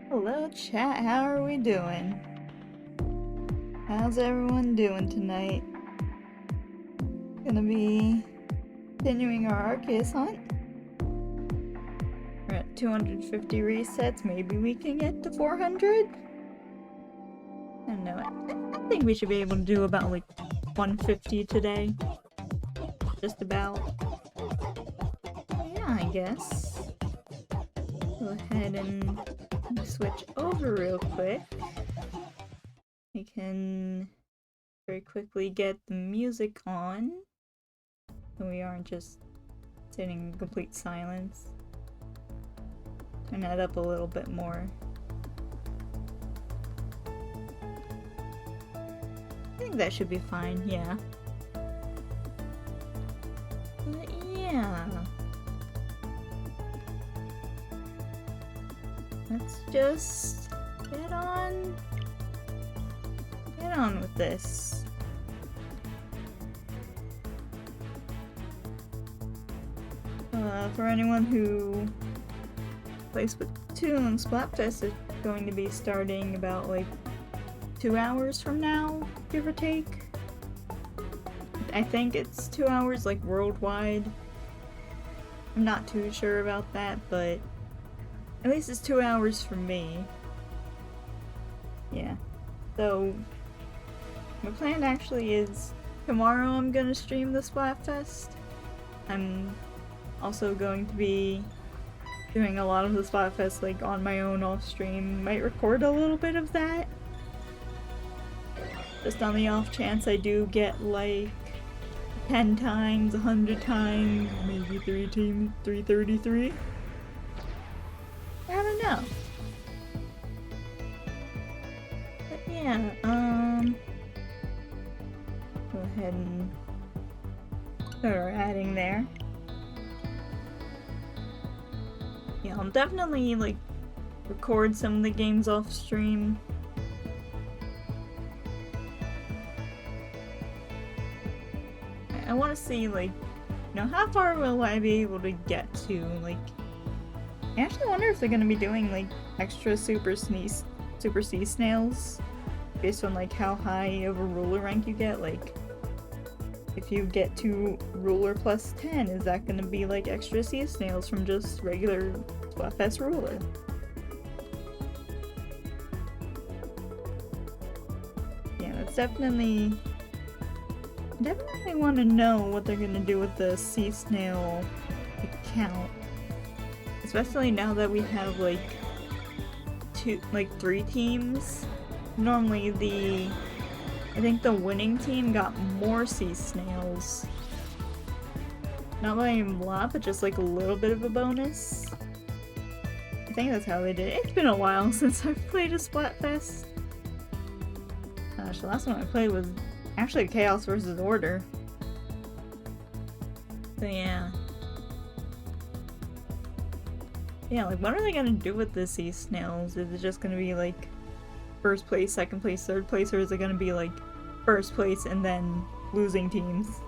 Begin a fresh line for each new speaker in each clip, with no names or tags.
Hello chat, how are we doing? How's everyone doing tonight? Gonna be continuing our Arceus hunt. We're at 250 resets, maybe we can get to 400? I don't know, I think we should be able to do about like 150 today. Just about. Yeah, I guess. Go ahead and Let me switch over real quick. We can very quickly get the music on, so we aren't just sitting in complete silence. Turn that up a little bit more. I think that should be fine, yeah. But yeah. Let's just get on with this. For anyone who plays Splatoon, Splatfest is going to be starting about like 2 hours from now, give or take. I think it's 2 hours like worldwide. I'm not too sure about that, but at least it's 2 hours for me. Yeah. So my plan actually is tomorrow I'm gonna stream the Splatfest. I'm also going to be doing a lot of the Splatfest like on my own off stream. Might record a little bit of that. Just on the off chance I do get like 10 times, 100 times, maybe 333. I don't know. But yeah, go ahead and start adding there. Yeah, I'll definitely like record some of the games off stream. I want to see like, you know, how far will I be able to get to? Like, I actually wonder if they're gonna be doing like extra super sea snails based on like how high of a ruler rank you get. Like, if you get to ruler plus 10, is that gonna be like extra sea snails from just regular Splatfest ruler? Yeah, that's definitely want to know what they're gonna do with the sea snail account. Especially now that we have like 3 teams. Normally I think the winning team got more sea snails. Not by a lot, but just like a little bit of a bonus. I think that's how they did it. It's been a while since I've played a Splatfest. Gosh, the last one I played was actually Chaos vs. Order. So yeah. Yeah, like what are they gonna do with the sea snails? Is it just gonna be like first place, second place, third place, or is it gonna be like first place and then losing teams?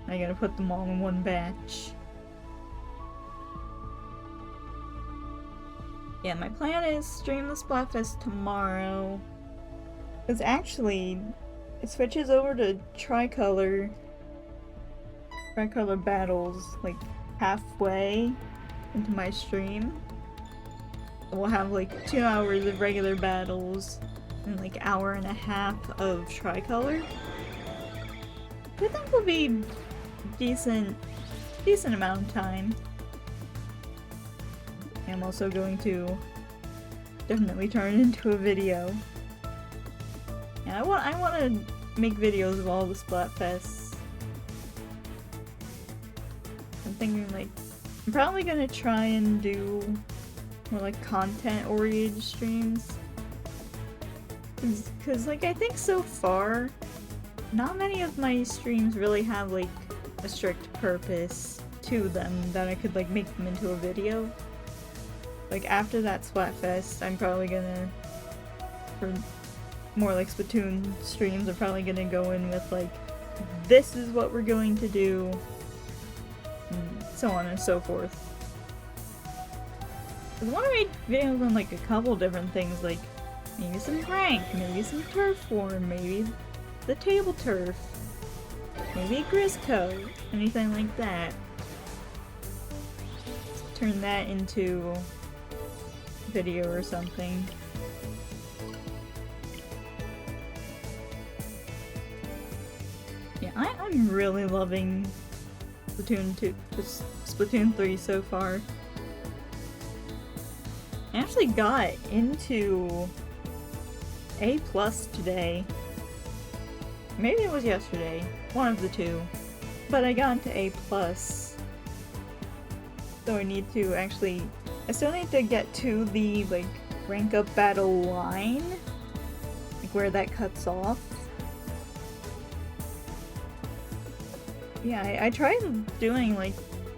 I gotta put them all in one batch. Yeah, my plan is stream the Splatfest tomorrow. Because actually, it switches over to tricolor battles like halfway into my stream. We'll have like 2 hours of regular battles and like 1.5 hours of tricolor. I think will be decent amount of time. I'm also going to definitely turn it into a video. Yeah, I want to make videos of all the Splatfests. I'm thinking like I'm probably gonna try and do more like content-oriented streams. Cause like I think so far, not many of my streams really have like a strict purpose to them that I could like make them into a video. Like after that Splatfest, I'm probably gonna, for more like Splatoon streams, I'm probably gonna go in with like, this is what we're going to do, and so on and so forth. I want to make videos on like a couple different things, like maybe some rank, maybe some turf war, maybe the table turf, maybe Grisco, anything like that. Let's turn that into a video or something. Yeah, I'm really loving Splatoon 3 so far. I actually got into A+ today. Maybe it was yesterday. One of the two. But I got into A+. So I need to actually... I still need to get to the, like, rank up battle line. Like, where that cuts off. Yeah, I tried doing, like,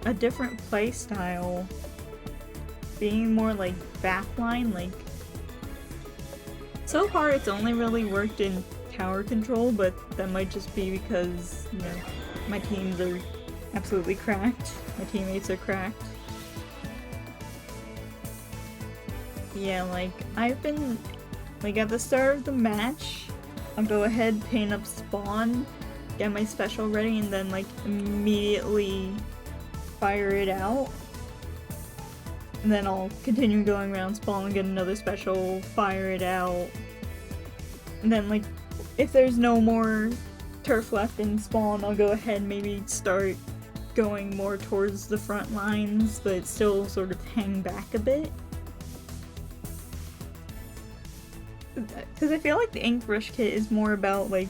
a different playstyle. Being more, like, backline, like... So far, it's only really worked in tower control, but that might just be because, you know, my teams are absolutely cracked. My teammates are cracked. Yeah, like, I've been... Like, at the start of the match, I'll go ahead, paint up spawn, get my special ready, and then, like, immediately fire it out. And then I'll continue going around spawn and get another special, fire it out. And then, like, if there's no more turf left in spawn, I'll go ahead and maybe start going more towards the front lines, but still sort of hang back a bit. Because I feel like the ink brush kit is more about, like,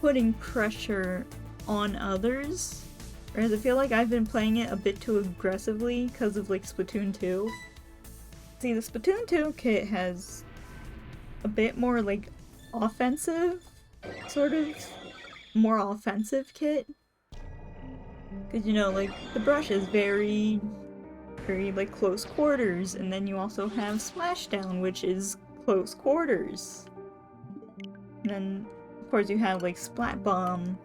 putting pressure on others. Whereas I feel like I've been playing it a bit too aggressively because of, like, Splatoon 2. See, the Splatoon 2 kit has a bit more, like, offensive, sort of, more offensive kit. Because, you know, like, the brush is very, like, close quarters, and then you also have Splashdown, which is close quarters. And then, of course, you have, like, Splat Bomb,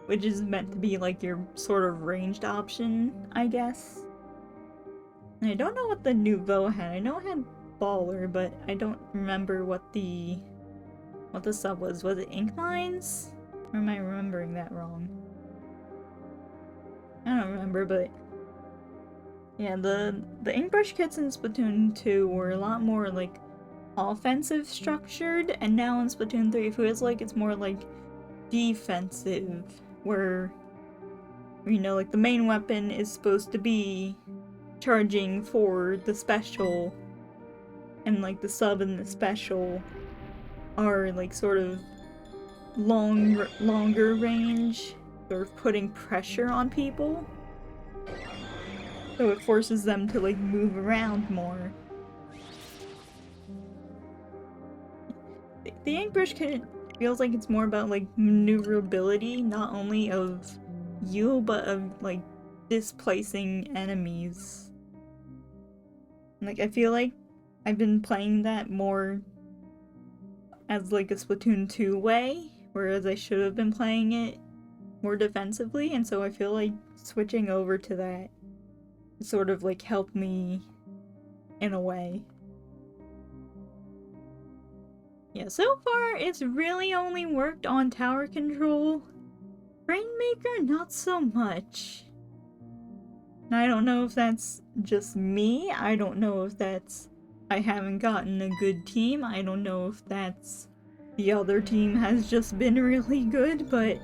which is meant to be, like, your sort of ranged option, I guess. And I don't know what the Nouveau had. I know it had Baller, but I don't remember what the sub was. Was it Ink Mines? Or am I remembering that wrong? I don't remember, but yeah, the ink brush kits in Splatoon 2 were a lot more, like, offensive structured, and now in Splatoon 3 it feels like it's more, like, defensive, where, you know, like, the main weapon is supposed to be charging for the special, and, like, the sub and the special are, like, sort of longer range, sort of putting pressure on people. So it forces them to, like, move around more. The ink brush kit feels like it's more about, like, maneuverability, not only of you, but of, like, displacing enemies. Like, I feel like I've been playing that more as, like, a Splatoon 2 way, whereas I should have been playing it more defensively, and so I feel like switching over to that sort of, like, helped me in a way. Yeah, so far it's really only worked on tower control. Rainmaker, not so much. And I don't know if that's just me, I don't know if that's I haven't gotten a good team, I don't know if that's the other team has just been really good, but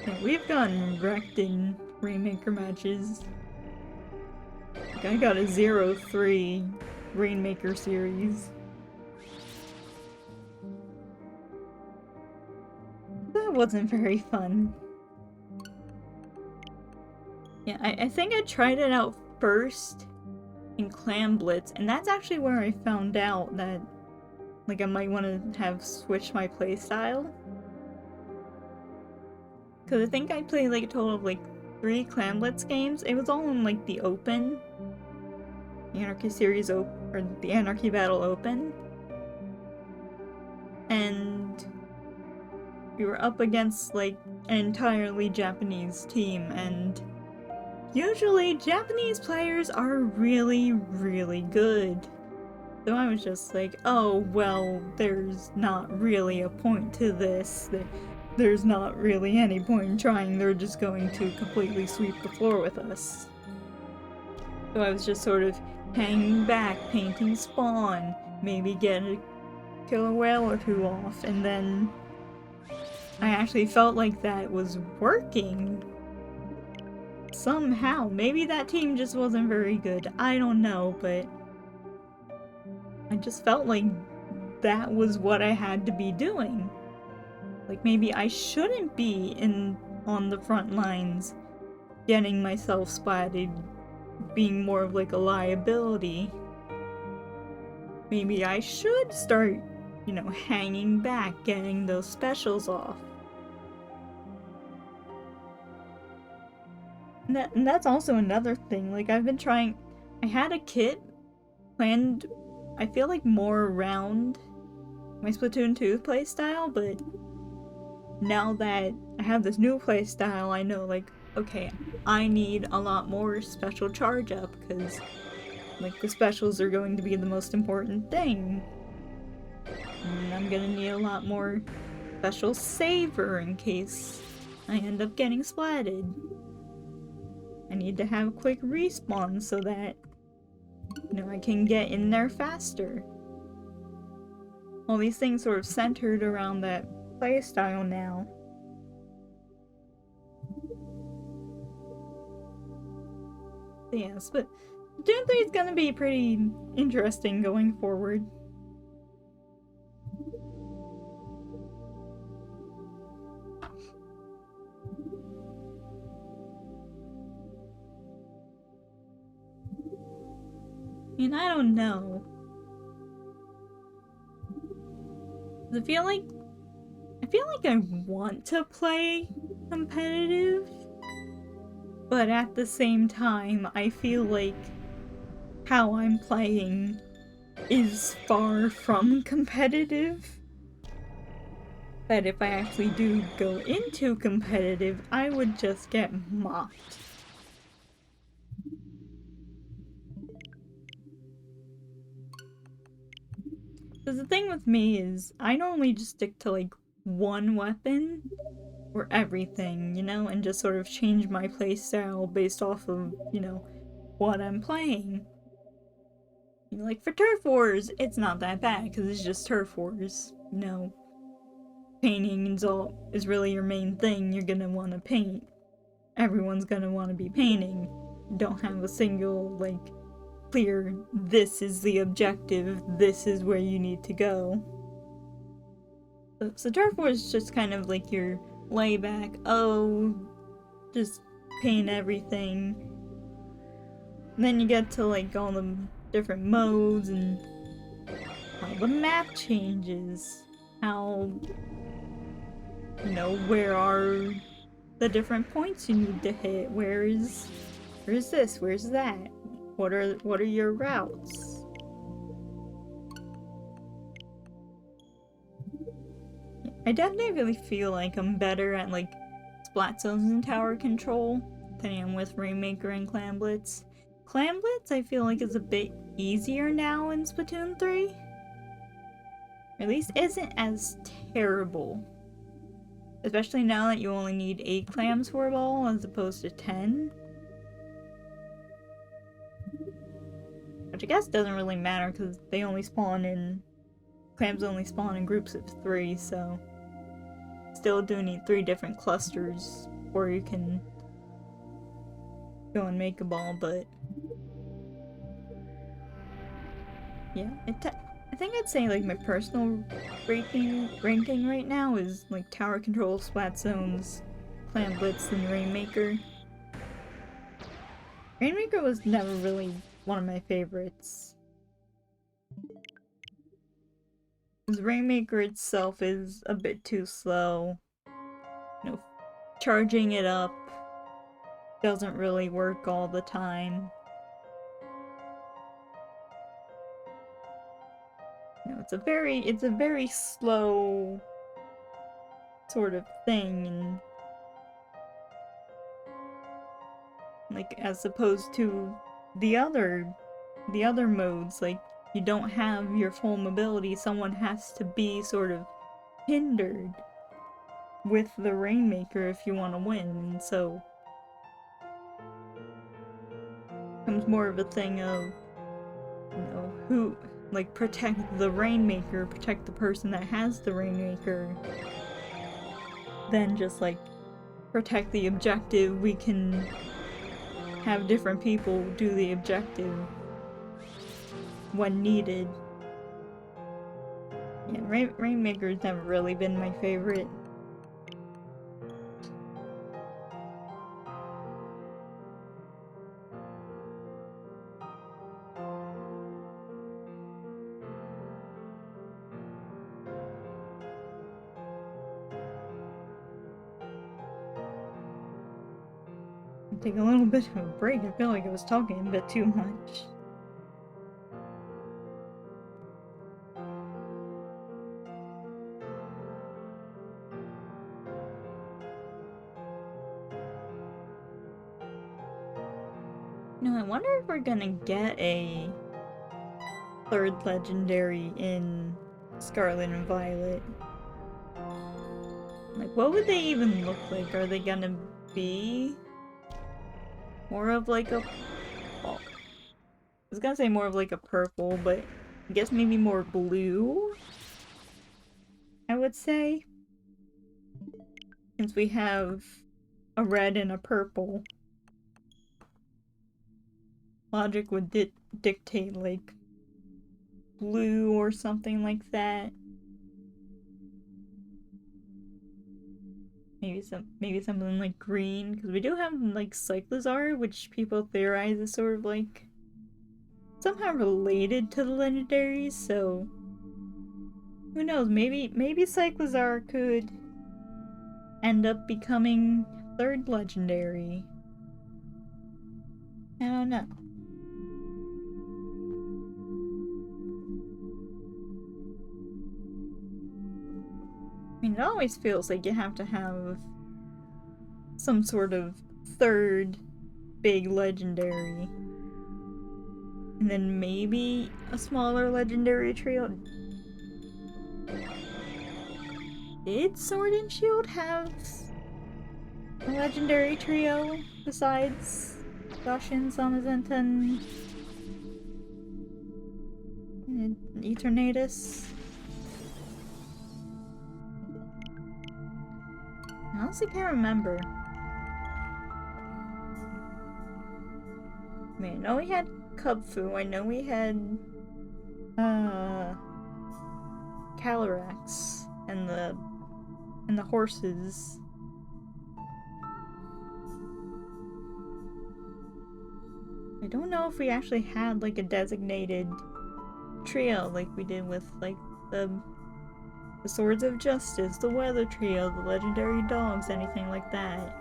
yeah, we've gotten wrecked in Rainmaker matches. Like, I got a 0-3 Rainmaker series. That wasn't very fun. Yeah, I think I tried it out first in Clan Blitz, and that's actually where I found out that, like, I might want to have switched my playstyle. Because I think I played, like, a total of, like, 3 Clan Blitz games. It was all in, like, the open. The Anarchy series or the Anarchy Battle Open. And we were up against, like, an entirely Japanese team, and usually Japanese players are really, really good. So I was just like, oh, well, there's not really a point to this. There's not really any point in trying, they're just going to completely sweep the floor with us. So I was just sort of hanging back, painting spawn, maybe get a killer whale or 2 off, and then I actually felt like that was working. Somehow. Maybe that team just wasn't very good, I don't know, but I just felt like that was what I had to be doing. Like, maybe I shouldn't be on the front lines getting myself splatted, being more of like a liability. Maybe I should start, you know, hanging back, getting those specials off. And that's also another thing. Like, I've been trying. I had a kit planned, I feel like, more around my Splatoon 2 playstyle, but now that I have this new playstyle, I know, like, okay, I need a lot more special charge up, because, like, the specials are going to be the most important thing. And I'm gonna need a lot more special saver in case I end up getting splatted. I need to have a quick respawn so that, you know, I can get in there faster. All these things sort of centered around that playstyle now. Yes, but Splatoon 3 is gonna be pretty interesting going forward. I mean, I don't know. I feel like I want to play competitive, but at the same time, I feel like how I'm playing is far from competitive. That if I actually do go into competitive, I would just get mocked. Because the thing with me is, I normally just stick to like one weapon for everything, you know, and just sort of change my playstyle based off of, you know, what I'm playing. You know, like for Turf Wars, it's not that bad because it's just Turf Wars, you know. Painting is really your main thing. You're gonna want to paint. Everyone's gonna want to be painting. Don't have a single, like, clear, this is the objective, this is where you need to go. So Turf Wars is just kind of like your layback, oh, just paint everything. And then you get to like all the different modes and how the map changes, how, you know, where are the different points you need to hit, where's this, where's that? What are your routes? I definitely feel like I'm better at like splat zones and tower control than I am with Rainmaker and Clam Blitz. Clam Blitz I feel like is a bit easier now in Splatoon 3. Or at least isn't as terrible. Especially now that you only need 8 clams for a ball as opposed to 10. Which I guess doesn't really matter because they only spawn in... Clams only spawn in groups of 3, so... Still do need 3 different clusters before you can go and make a ball, but... Yeah, I think I'd say like my personal ranking right now is like Tower Control, Splat Zones, Clam Blitz, and Rainmaker. Rainmaker was never really one of my favorites. Because Rainmaker itself is a bit too slow. You know, charging it up doesn't really work all the time. You know, it's a very slow sort of thing, and like as opposed to the other modes, like you don't have your full mobility, someone has to be sort of hindered with the Rainmaker if you want to win, and so it becomes more of a thing of, you know, who, like, protect the Rainmaker, protect the person that has the Rainmaker, than just like protect the objective. We can have different people do the objective when needed. Yeah, Rainmaker's never really been my favorite. Take a little bit of a break. I feel like I was talking a bit too much. No, I wonder if we're gonna get a third legendary in Scarlet and Violet. Like, what would they even look like? Are they gonna be more of like a... Well, I was gonna say more of like a purple, but I guess maybe more blue? I would say. Since we have a red and a purple. Logic would dictate like blue or something like that. Maybe something like green, because we do have like Cyclizar, which people theorize is sort of like somehow related to the legendaries, so who knows, maybe Cyclizar could end up becoming third legendary. I don't know. I mean, it always feels like you have to have some sort of third big legendary. And then maybe a smaller legendary trio. Did Sword and Shield have a legendary trio besides Zacian, Zamazenta, and Eternatus? I honestly can't remember. I mean, I know we had Kubfu, I know we had Calyrex and the horses. I don't know if we actually had like a designated trio like we did with like the Swords of Justice, the Weather Trio, the Legendary Dogs, anything like that.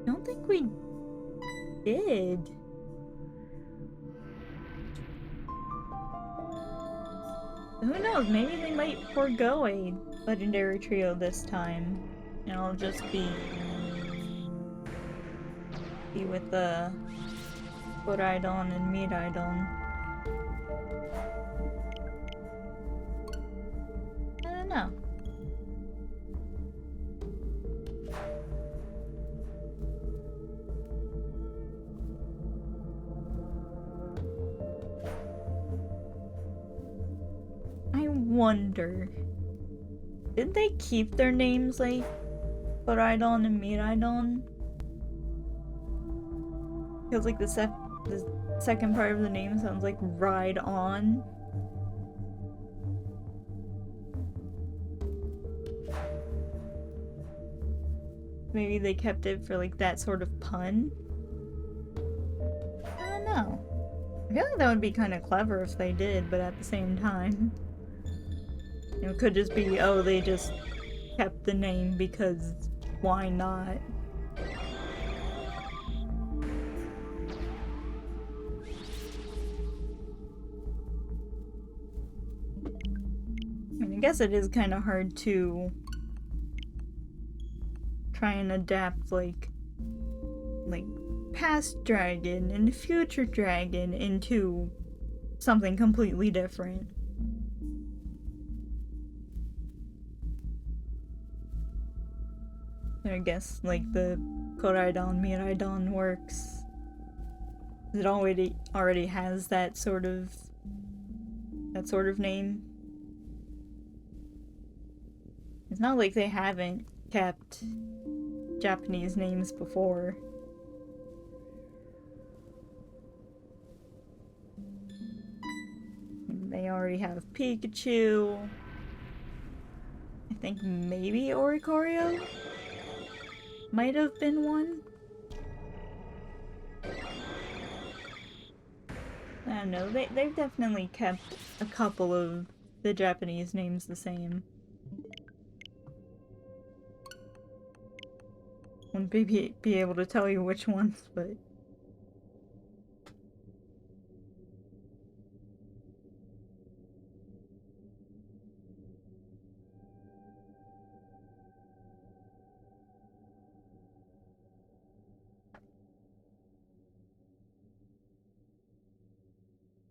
I don't think we did. Who knows, maybe they might forego a legendary trio this time. And I'll just be with the Koraidon and Miraidon. I don't know. I wonder, did they keep their names like Koraidon and Miraidon? Feels like the second part of the name sounds like Ride On. Maybe they kept it for like that sort of pun? I don't know. I feel like that would be kind of clever if they did, but at the same time, you know, it could just be, oh, they just kept the name because why not? I mean, I guess it is kind of hard to try and adapt like past dragon and future dragon into something completely different. I guess like the Koraidon Miraidon works. It already has that sort of name. It's not like they haven't kept Japanese names before. they already have Pikachu. I think maybe Oricorio might have been one. I don't know, they've definitely kept a couple of the Japanese names the same. Wouldn't be able to tell you which ones, but...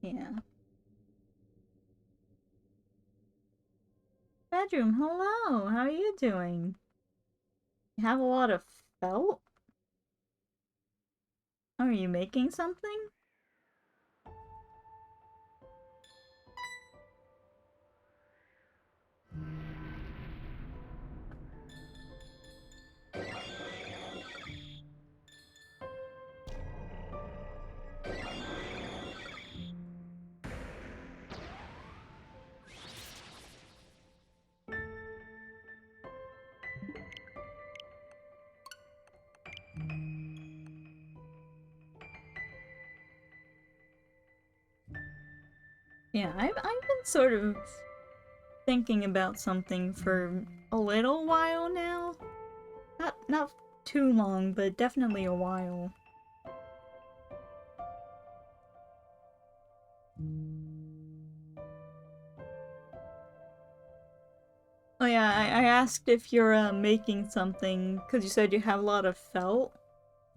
yeah. Bedroom, hello! How are you doing? You have a lot of felt? Are you making something? Yeah, I've been sort of thinking about something for a little while now. Not too long, but definitely a while. Oh yeah, I asked if you're making something, because you said you have a lot of felt.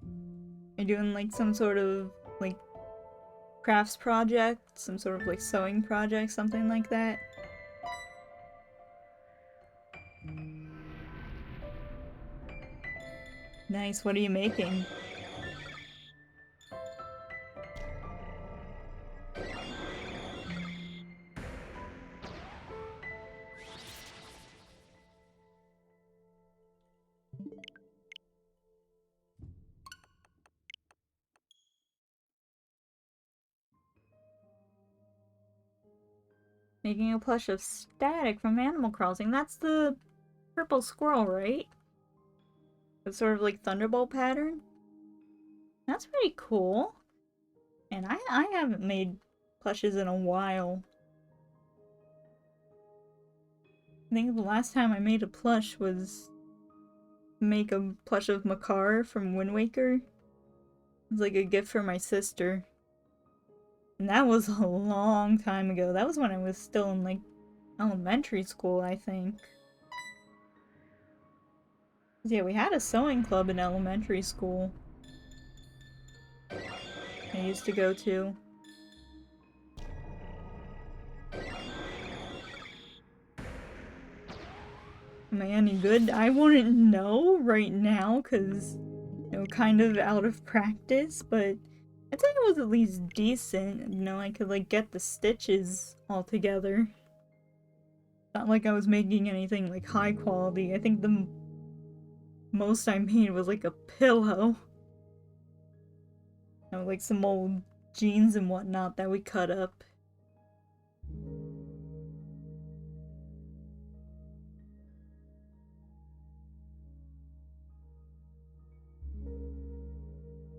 Are you doing like some sort of like crafts project? Some sort of like sewing project, something like that? Nice, what are you making? Making a plush of Static from Animal Crossing. That's the purple squirrel, right? The sort of like thunderbolt pattern? That's pretty cool. And I haven't made plushes in a while. I think the last time I made a plush was make a plush of Makar from Wind Waker. It was like a gift for my sister. And that was a long time ago. That was when I was still in like elementary school, I think. Yeah, we had a sewing club in elementary school. I used to go to. Am I any good? I wouldn't know right now, because, you know, kind of out of practice, but I'd say it was at least decent. You know, I could, like, get the stitches all together. Not like I was making anything, like, high quality. I think the most I made was, like, a pillow. You know, like, some old jeans and whatnot that we cut up.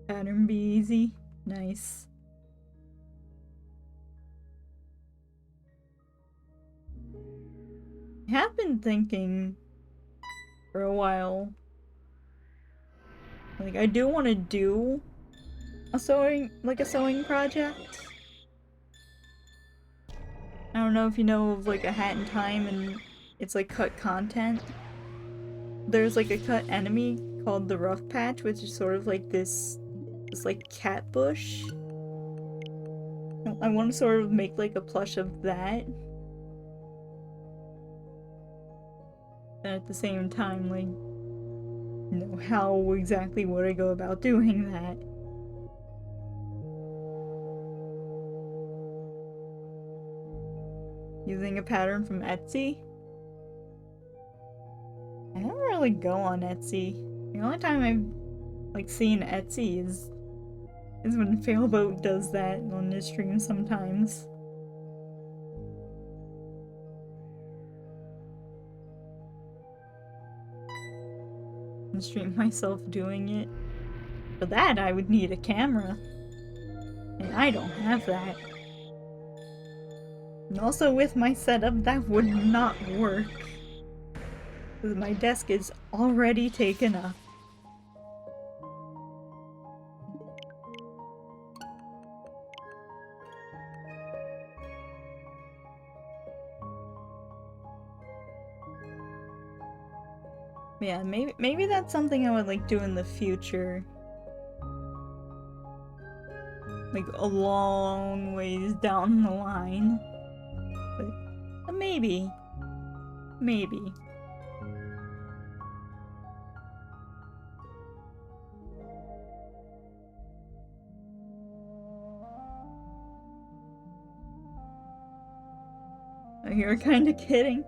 Pattern be easy. Nice. I have been thinking for a while. Like, I do want to do a sewing project. I don't know if you know of like a Hat in Time and it's like cut content. There's like a cut enemy called the Rough Patch, which is sort of like this like cat bush. I want to sort of make like a plush of that. And at the same time, like, you know, how exactly would I go about doing that? Using a pattern from Etsy? I don't really go on Etsy. The only time I've like seen Etsy is when Failboat does that on his stream sometimes. and stream myself doing it. For that, I would need a camera. And I don't have that. And also with my setup, that would not work. Because my desk is already taken up. Yeah, maybe that's something I would like do in the future. Like a long ways down the line. But maybe. Maybe. Oh, you're kinda kidding?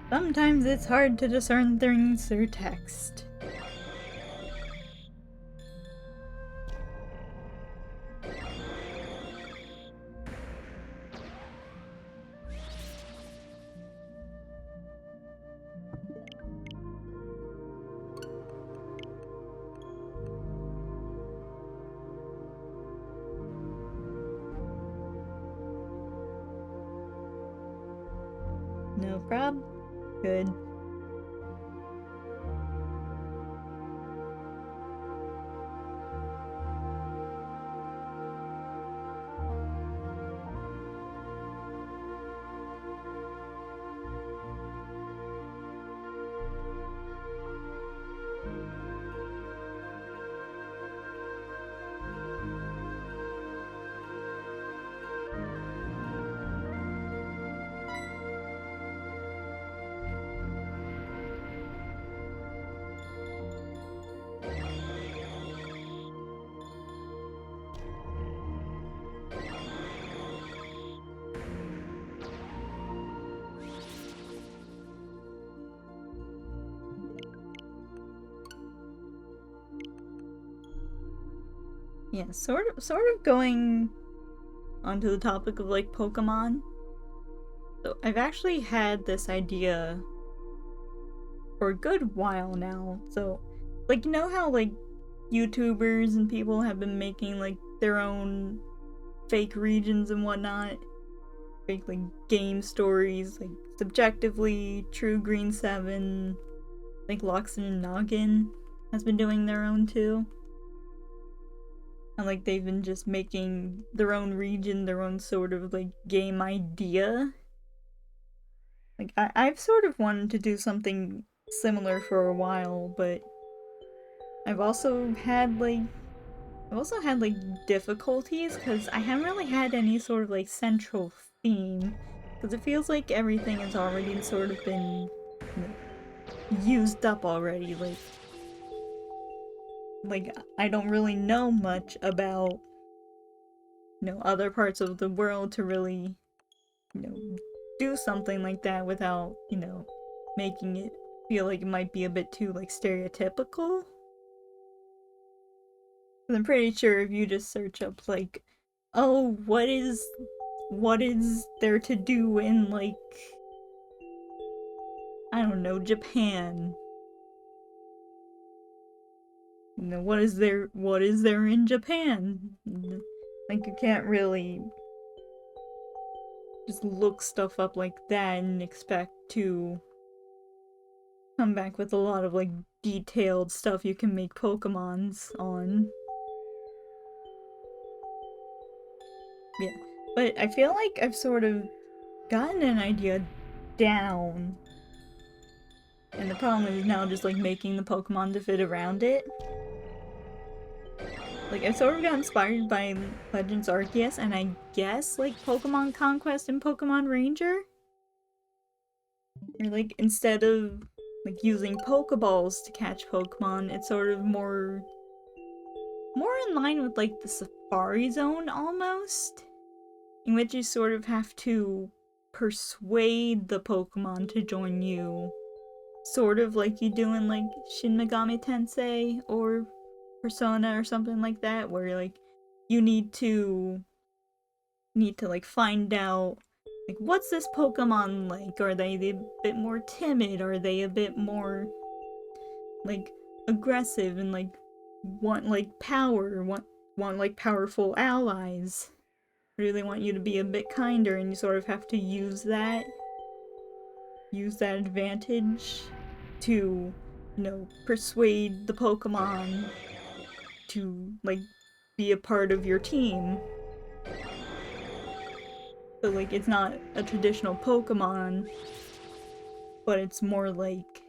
Sometimes it's hard to discern things through text. No prob? Good. Yeah, sort of going onto the topic of like Pokemon. So I've actually had this idea for a good while now. So like you know how like YouTubers and people have been making like their own fake regions and whatnot? Fake like game stories, like Subjectively, True Green 7, like Loxin and Noggin has been doing their own too. And like they've been just making their own region, their own sort of like game idea. Like I've sort of wanted to do something similar for a while, but I've also had like difficulties because I haven't really had any sort of like central theme. Because it feels like everything has already sort of been used up already. Like I don't really know much about other parts of the world to really do something like that without making it feel like it might be a bit too like stereotypical. But I'm pretty sure if you just search up like, oh, what is there to do in like, I don't know, Japan? What is there in Japan? Like you can't really just look stuff up like that and expect to come back with a lot of like detailed stuff you can make Pokemons on. Yeah, but I feel like I've sort of gotten an idea down. And the problem is now just like making the Pokemon to fit around it. Like I sort of got inspired by Legends Arceus and I guess like Pokemon Conquest and Pokemon Ranger. Or like instead of like using Pokeballs to catch Pokemon, it's sort of more in line with like the Safari Zone almost. In which you sort of have to persuade the Pokemon to join you. Sort of like you do in like Shin Megami Tensei or Persona or something like that, where like you need to like find out like, what's this Pokemon like? Are they a bit more timid? Are they a bit more, like, aggressive and, like, want, like, power? Want like, powerful allies? Really want you to be a bit kinder, and you sort of have to use that advantage to, you know, persuade the Pokemon to, like, be a part of your team. So, like, it's not a traditional Pokemon, but it's more like,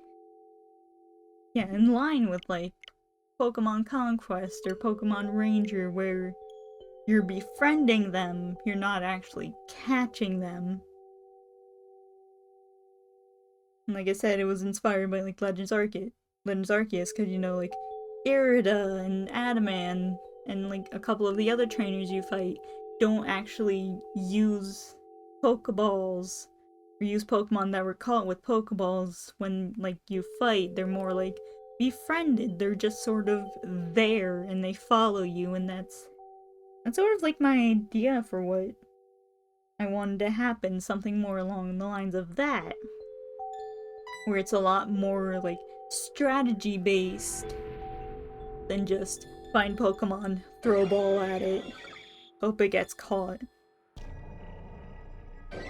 yeah, in line with, like, Pokemon Conquest or Pokemon Ranger, where you're befriending them, you're not actually catching them. And like I said, it was inspired by, like, Legends Arceus, because, you know, like, Irida and Adaman and, like, a couple of the other trainers you fight don't actually use Pokeballs or use Pokemon that were caught with Pokeballs when, like, you fight. They're more, like, befriended. They're just sort of there and they follow you, and that's sort of like my idea for what I wanted to happen, something more along the lines of that. Where it's a lot more, like, strategy based than just find Pokemon, throw a ball at it, hope it gets caught. And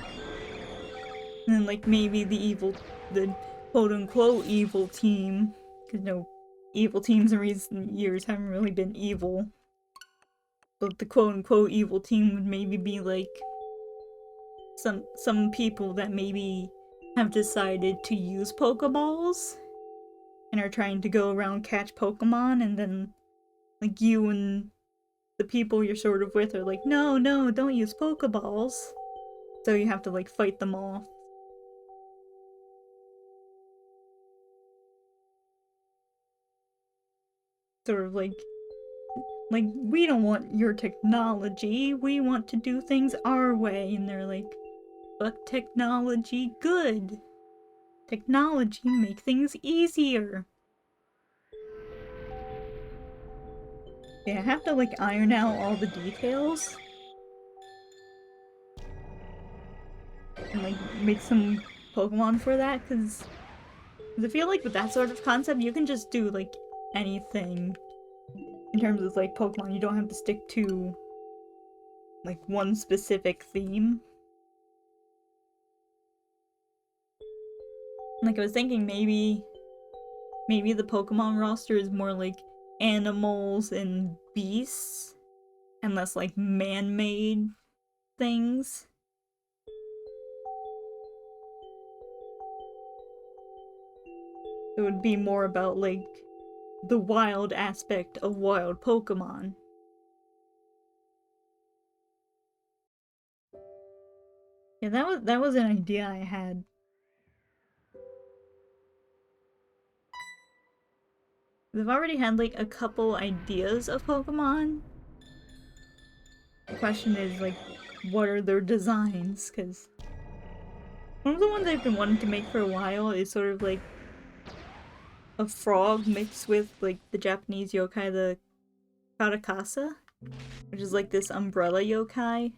then, like, maybe the quote-unquote evil team, because no, evil teams in recent years haven't really been evil. But the quote-unquote evil team would maybe be, like, some people that maybe have decided to use Pokeballs and are trying to go around catch Pokemon, and then, like, you and the people you're sort of with are like, no, don't use Pokeballs. So you have to, like, fight them off. Sort of like, we don't want your technology, we want to do things our way. And they're like, but technology good. Technology make things easier. Yeah, I have to, like, iron out all the details. And, like, make some Pokemon for that, because I feel like with that sort of concept, you can just do, like, anything. In terms of, like, Pokemon, you don't have to stick to, like, one specific theme. Like, I was thinking maybe the Pokemon roster is more like animals and beasts, and less like man-made things. It would be more about, like, the wild aspect of wild Pokemon. Yeah, that was an idea I had. I've already had, like, a couple ideas of Pokemon. The question is, like, what are their designs? Because one of the ones I've been wanting to make for a while is sort of like a frog mixed with, like, the Japanese yokai, the Karakasa, which is like this umbrella yokai.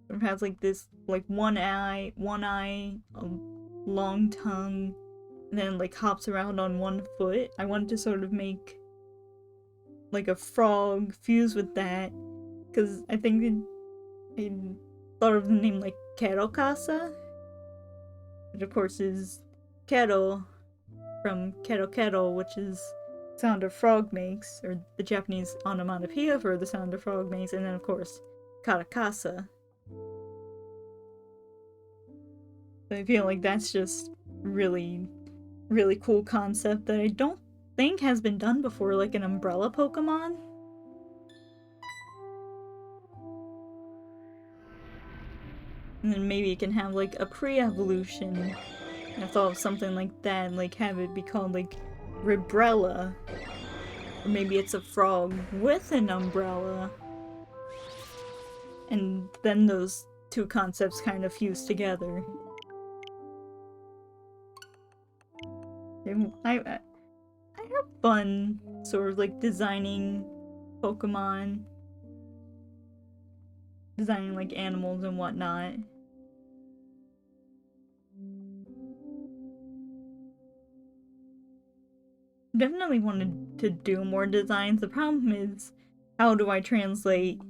It has, like, this, like, one eye, a long tongue, and then, like, hops around on one foot. I wanted to sort of make, like, a frog fused with that, because I think I thought of the name, like, Kerokasa, which of course is Kero from Kero Kero, which is the sound a frog makes, or the Japanese onomatopoeia for the sound a frog makes, and then of course Karakasa. So I feel like that's just really, really cool concept that I don't think has been done before, like an umbrella Pokemon. And then maybe it can have, like, a pre-evolution. I thought of something like that, like have it be called, like, Rebrella. Or maybe it's a frog with an umbrella. And then those two concepts kind of fuse together. I have fun sort of, like, designing Pokemon. designing like animals and whatnot. Definitely wanted to do more designs. The problem is, how do I translate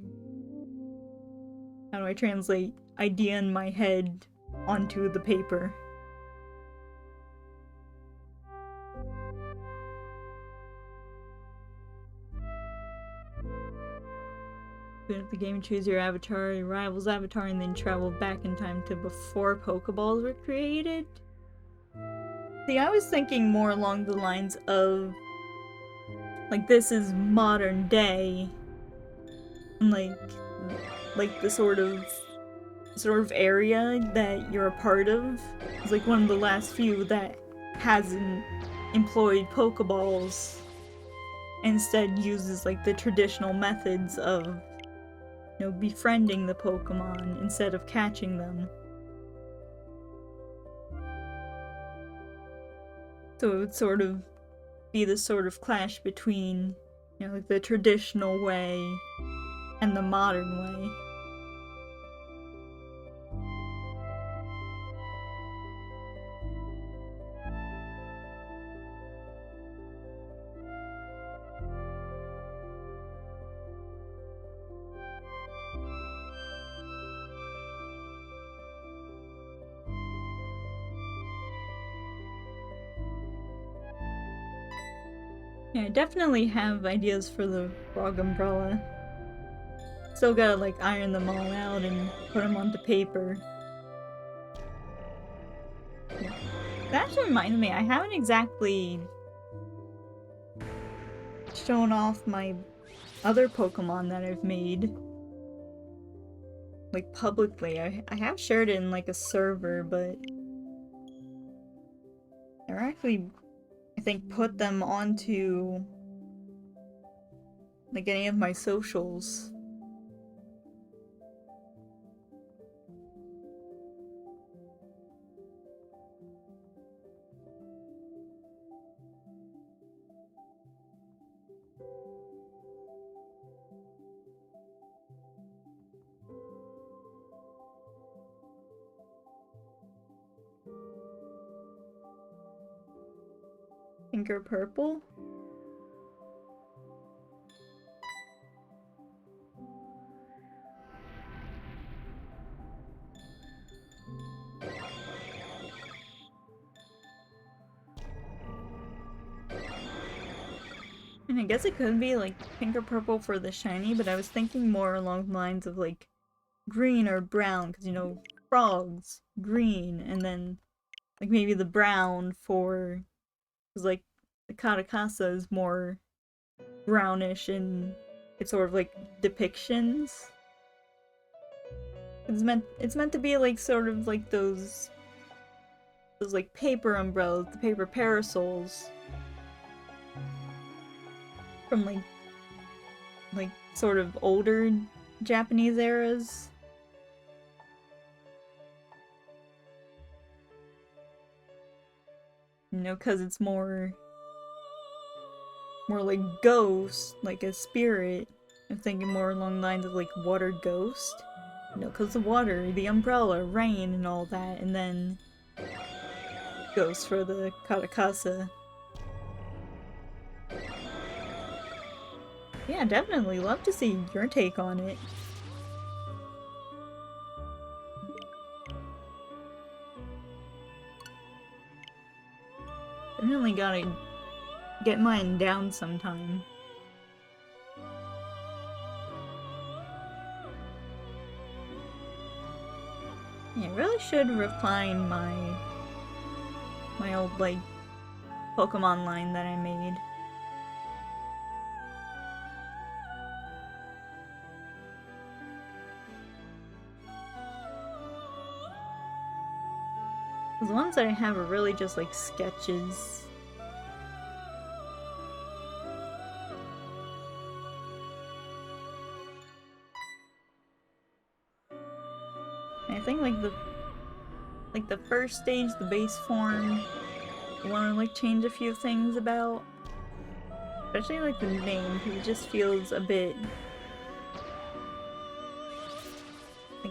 idea in my head onto the paper? Finish the game, choose your avatar, your rival's avatar, and then travel back in time to before Pokeballs were created. See, I was thinking more along the lines of, like, this is modern day, and like the sort of area that you're a part of is like one of the last few that hasn't employed Pokeballs, instead uses like the traditional methods of, you know, befriending the Pokemon instead of catching them. So it would sort of be this sort of clash between, you know, like the traditional way and the modern way. Yeah, I definitely have ideas for the Frog Umbrella. Still gotta like iron them all out and put them onto paper. That actually reminds me, I haven't exactly shown off my other Pokemon that I've made, like, publicly. I have shared it in like a server, but I actually, I think, put them onto like any of my socials. Pink or purple? And I guess it could be like pink or purple for the shiny, but I was thinking more along the lines of like green or brown, because, you know, frogs, green, and then like maybe the brown for, because like the Katakasa is more brownish in its sort of like depictions. It's meant to be like sort of like those like paper umbrellas, the paper parasols from like sort of older Japanese eras. You know, because it's more like ghost, like a spirit. I'm thinking more along the lines of like water ghost. You know, because the water, the umbrella, rain, and all that, and then ghost for the Katakasa. Yeah, definitely love to see your take on it. Definitely gotta get mine down sometime. Yeah, I really should refine my old, like, Pokemon line that I made. The ones that I have are really just like sketches. And I think like the first stage, the base form, I want to like change a few things about. Especially like the name, because it just feels a bit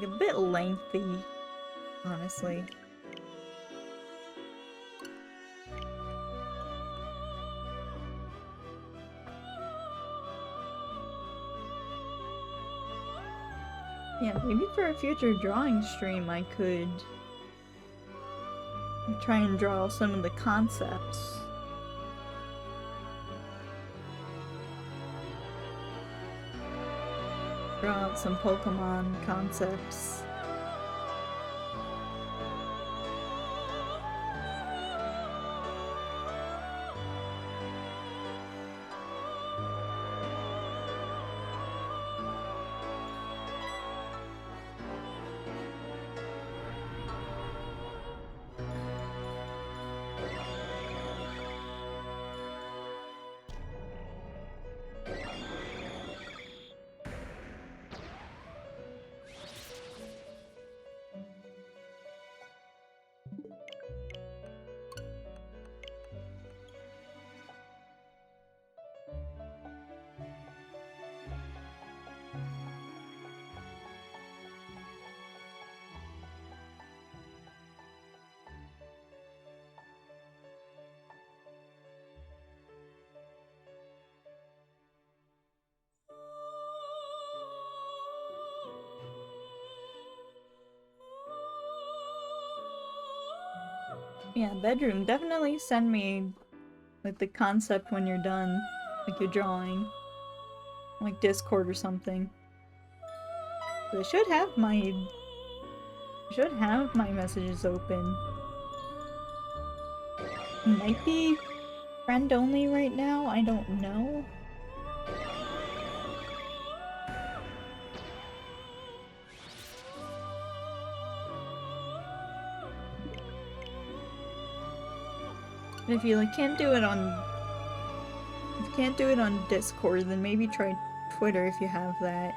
like a bit lengthy, honestly. Yeah, maybe for a future drawing stream I could try and draw some of the concepts. Draw out some Pokemon concepts. Yeah, bedroom. Definitely send me, like, the concept when you're done. Like, you're drawing. Like, Discord or something. But I should have my messages open. Might be friend only right now, I don't know. If you like can't do it on Discord, then maybe try Twitter if you have that.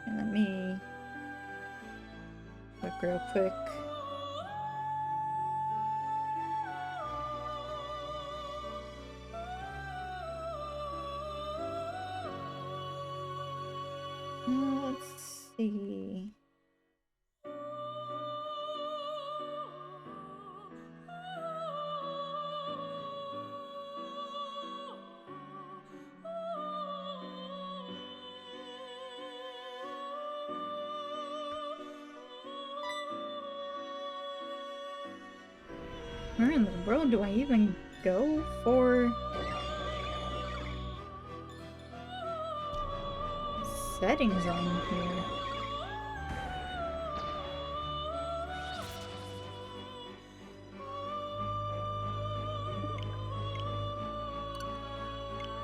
And let me look real quick. Let's see. Where in the world do I even go for settings on here?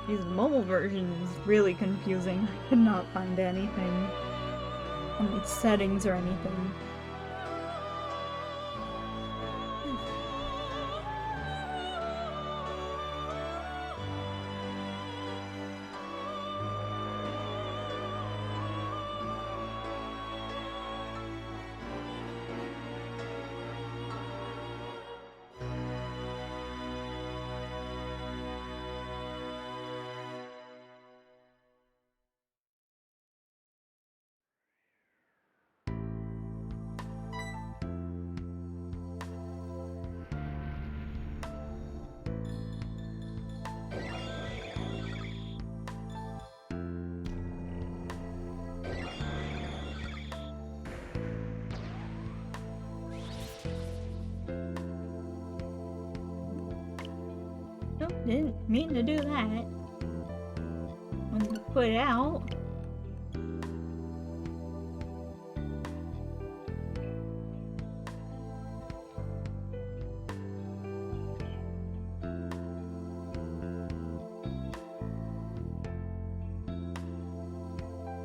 These mobile versions is really confusing. I could not find anything on like settings or anything. Nope, didn't mean to do that. Wanted to put it out.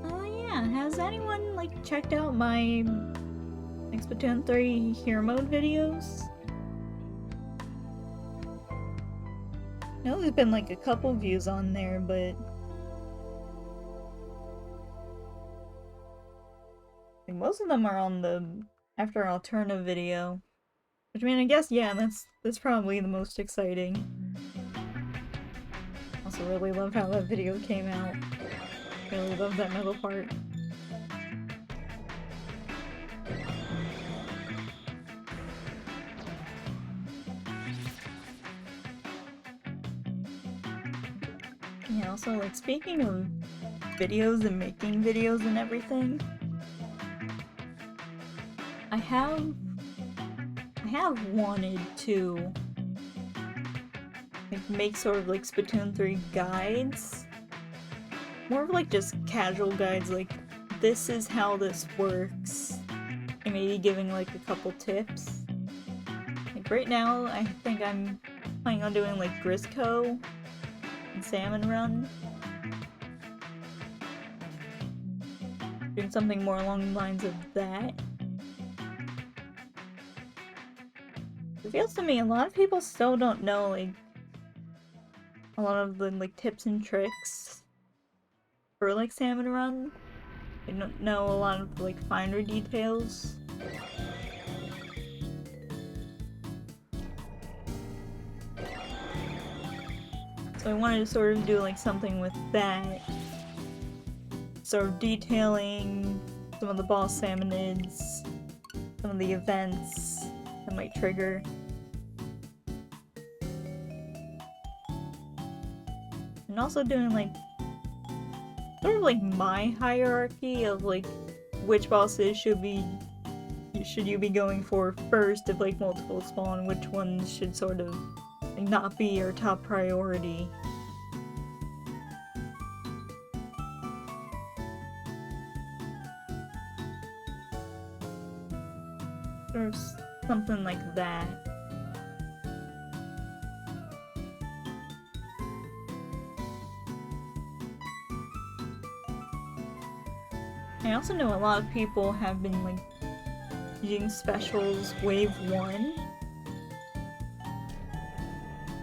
Oh yeah, has anyone like checked out my Splatoon 3 Hero Mode videos? I know there's been like a couple views on there, but like, most of them are on the After Alterna video. Which I mean, I guess yeah, that's probably the most exciting. Also really love how that video came out. Really love that middle part. Yeah, also, like, speaking of videos and making videos and everything, I have wanted to like make sort of like Splatoon 3 guides. More of like just casual guides, like this is how this works. And maybe giving like a couple tips. Like right now, I think I'm planning on doing like Grisco and Salmon Run. Doing something more along the lines of that. It feels to me a lot of people still don't know like a lot of the like tips and tricks for like Salmon Run. They don't know a lot of like finer details. So I wanted to sort of do like something with that. Sort of detailing some of the boss salmonids, some of the events that might trigger. And also doing like sort of like my hierarchy of like which bosses should you be going for first if like multiple spawn, which ones should sort of like not be your top priority. Or something like that. I also know a lot of people have been like using specials wave 1.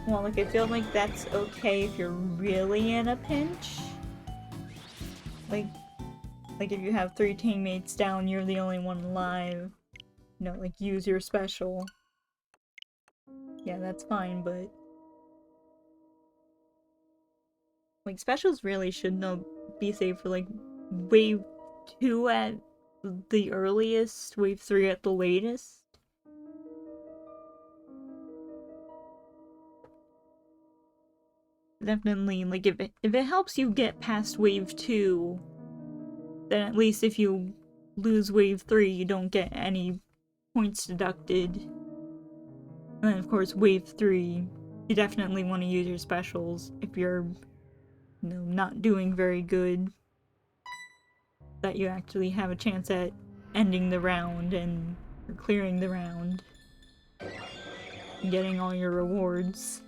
Well, like I feel like that's okay if you're really in a pinch. Like if you have 3 teammates down, you're the only one alive. You know, like use your special. Yeah, that's fine, but like specials really should be saved for like wave 2 at the earliest, wave 3 at the latest. Definitely, like if it helps you get past wave 2, then at least if you lose wave 3, you don't get any points deducted. And then of course wave 3, you definitely want to use your specials if you're, you know, not doing very good. That you actually have a chance at ending the round and clearing the round. And getting all your rewards.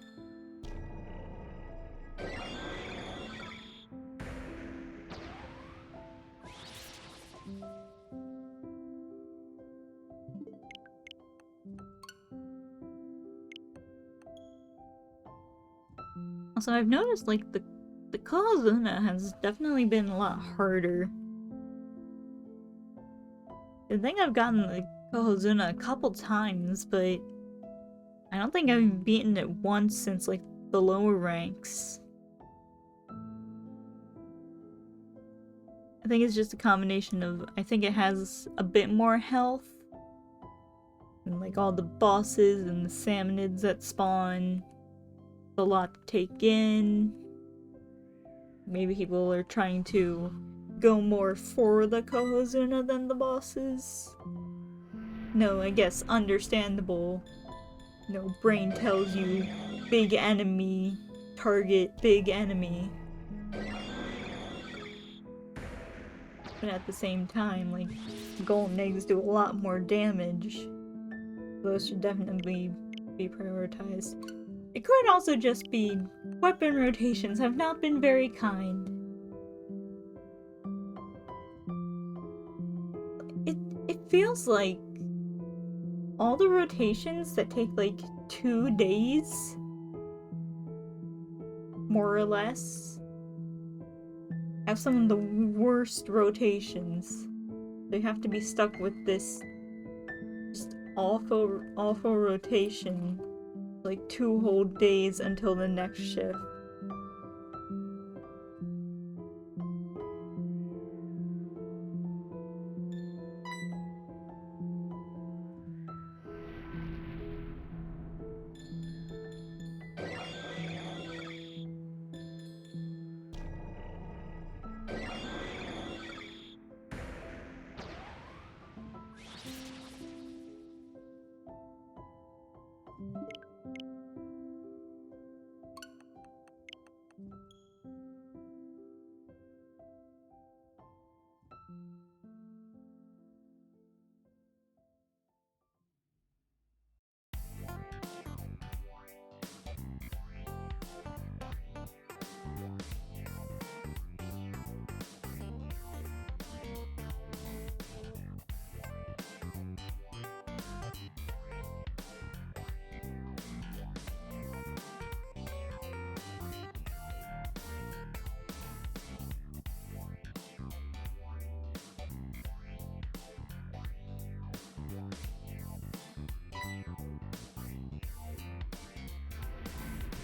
Also, I've noticed like the Kohazuna has definitely been a lot harder. I think I've gotten the Kohazuna a couple times, but I don't think I've beaten it once since like the lower ranks. I think it's just a combination of, I think it has a bit more health. And like all the bosses and the salmonids that spawn. A lot to take in. Maybe people are trying to go more for the Kohozuna than the bosses. No, I guess understandable. No, brain tells you big enemy, target big enemy. But at the same time, like, golden eggs do a lot more damage. Those should definitely be prioritized. It could also just be weapon rotations have not been very kind. It feels like all the rotations that take like 2 days, more or less, have some of the worst rotations. They have to be stuck with this just awful rotation. Like 2 whole days until the next shift.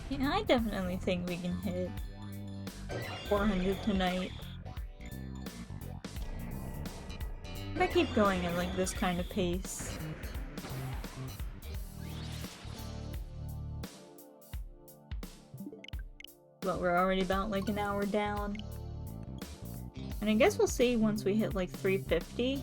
Yeah, I definitely think we can hit 400 tonight. If I keep going at like this kind of pace. But we're already about like an hour down. And I guess we'll see once we hit like 350.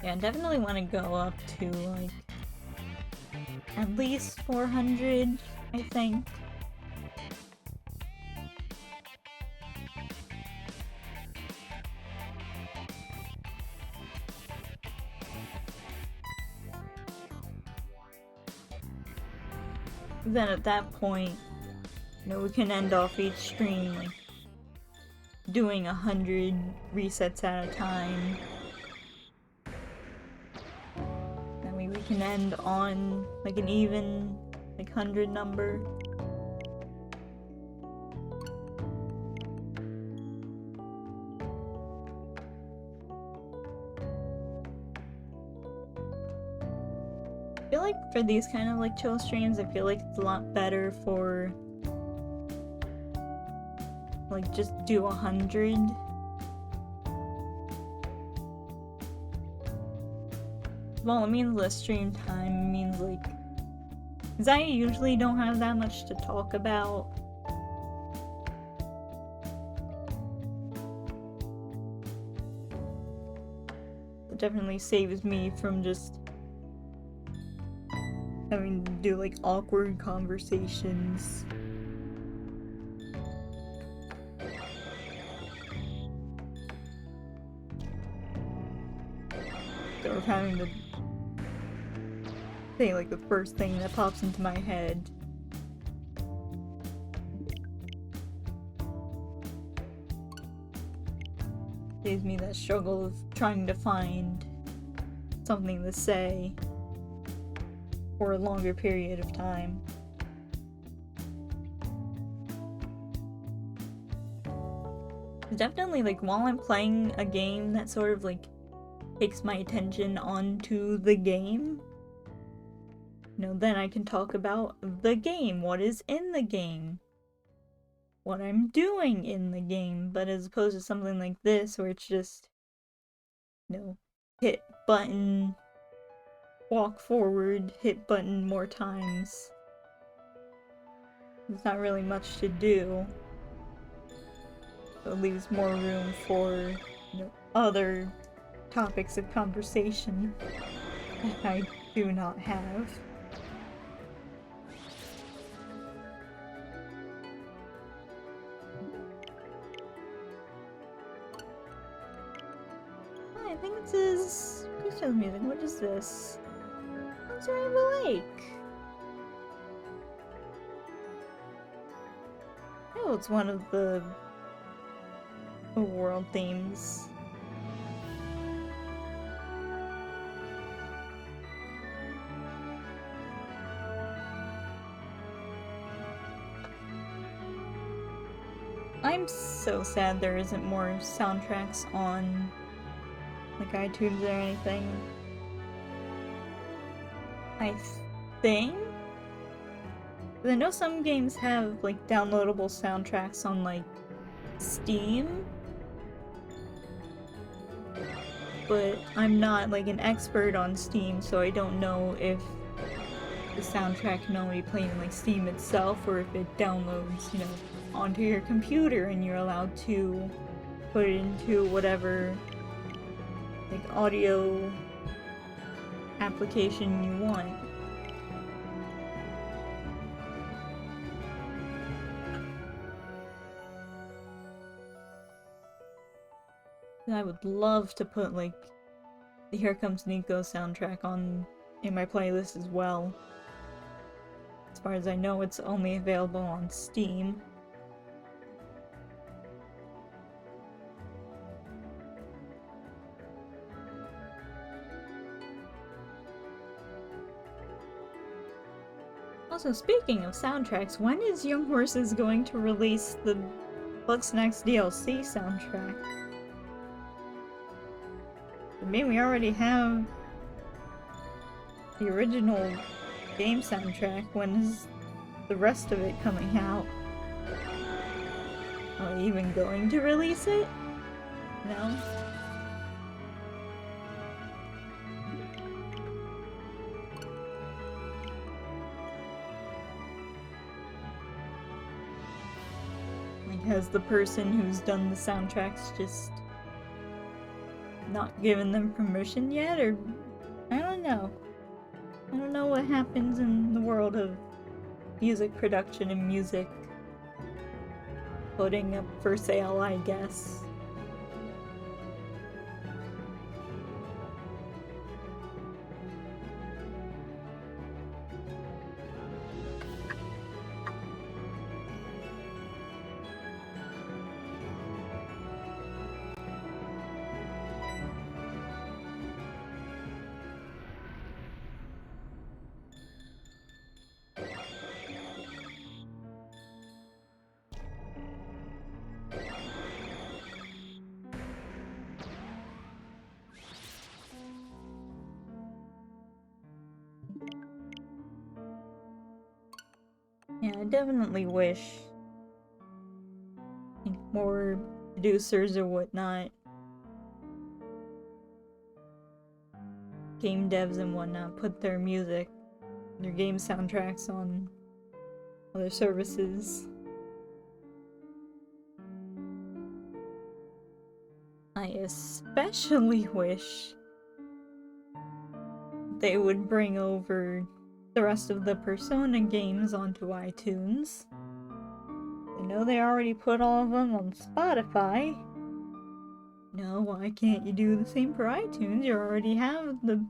Yeah, I definitely want to go up to like at least 400, I think. Then at that point, you know, we can end off each stream like doing 100 resets at a time. That way we can end on like an even like 100 number. I feel like for these kind of like chill streams, I feel like it's a lot better for like just do 100. Well, it means less stream time, it means like, because I usually don't have that much to talk about. It definitely saves me from just having to do like awkward conversations. Or having to say like the first thing that pops into my head. Saves me that struggle of trying to find something to say for a longer period of time. Definitely, like, while I'm playing a game that sort of, like, takes my attention onto the game, you know, then I can talk about the game, what is in the game, what I'm doing in the game, but as opposed to something like this, where it's just, you know, hit button, walk forward, hit button more times. There's not really much to do. So it leaves more room for, you know, other topics of conversation that I do not have. Oh, I think it says Christmas music. What is this? It's Rainbow Lake. Oh, it's one of the world themes. I'm so sad there isn't more soundtracks on like iTunes or anything. I think? I know some games have like downloadable soundtracks on like Steam, but I'm not like an expert on Steam, so I don't know if the soundtrack can only play in like Steam itself, or if it downloads, you know, onto your computer and you're allowed to put it into whatever like audio application you want. I would love to put like the Here Comes Nico soundtrack on in my playlist as well. As far as I know, it's only available on Steam. Also, speaking of soundtracks, when is Young Horses going to release the Bugsnax DLC soundtrack? I mean, we already have the original game soundtrack. When is the rest of it coming out? Are they even going to release it? No? Like, has the person who's done the soundtracks just not given them permission yet, or I don't know. I don't know what happens in the world of music production and music putting up for sale, I guess. Yeah, I definitely wish more producers or whatnot, game devs and whatnot, put their music, their game soundtracks on other services. I especially wish they would bring over the rest of the Persona games onto iTunes. I know they already put all of them on Spotify. No, why can't you do the same for iTunes? You already have the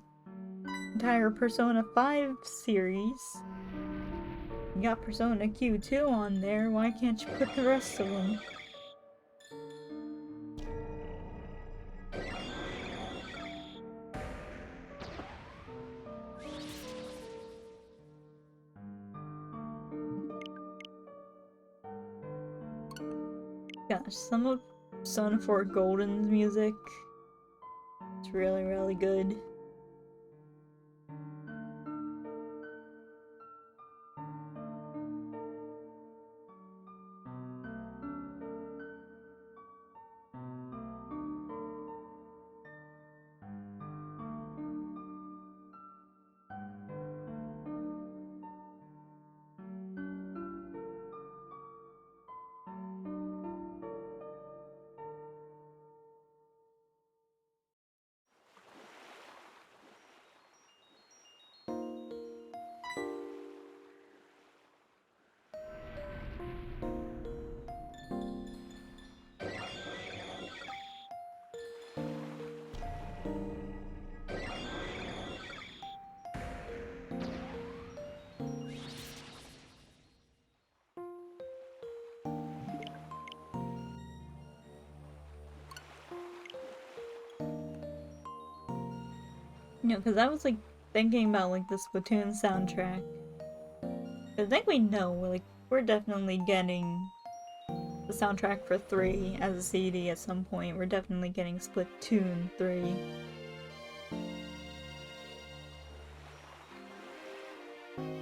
entire Persona 5 series. You got Persona Q2 on there, why can't you put the rest of them? Gosh, some of Persona 4 Golden's music, it's really, really good. You know, because I was like thinking about like the Splatoon soundtrack. I think we know, like, we're definitely getting the soundtrack for 3 as a CD at some point. We're definitely getting Splatoon 3.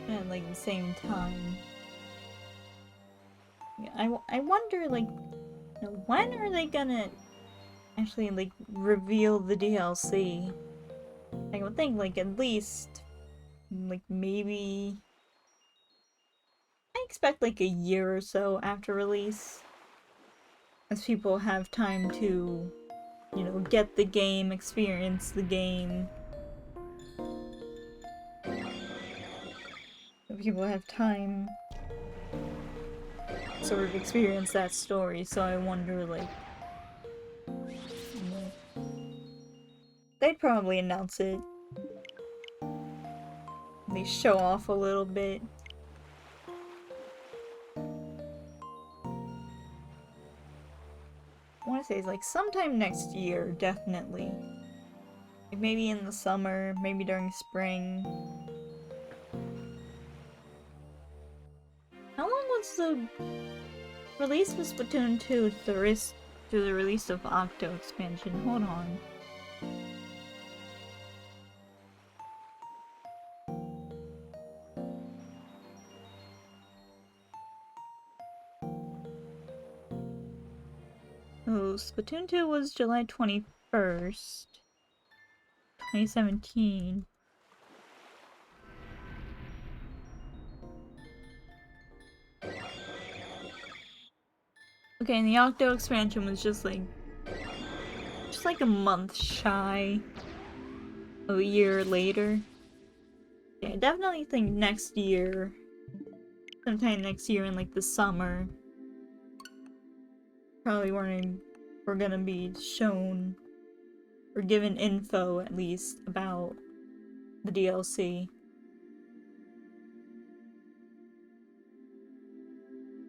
At like the same time. Yeah, I wonder, like, you know, when are they gonna actually like reveal the DLC? I would think like at least like maybe I expect like a year or so after release, as people have time to, you know, get the game, experience the game. People have time to sort of experience that story, so I wonder, like, you know, they'd probably announce it. They show off a little bit. I want to say it's like sometime next year, definitely. Like maybe in the summer, maybe during spring. How long was the release of Splatoon 2 to the release of Octo expansion? Hold on. Oh, Splatoon 2 was July 21st, 2017. Okay, and the Octo expansion was just like a month shy of a year later. Yeah, I definitely think next year, sometime next year in like the summer, probably we're gonna be shown or given info at least about the DLC.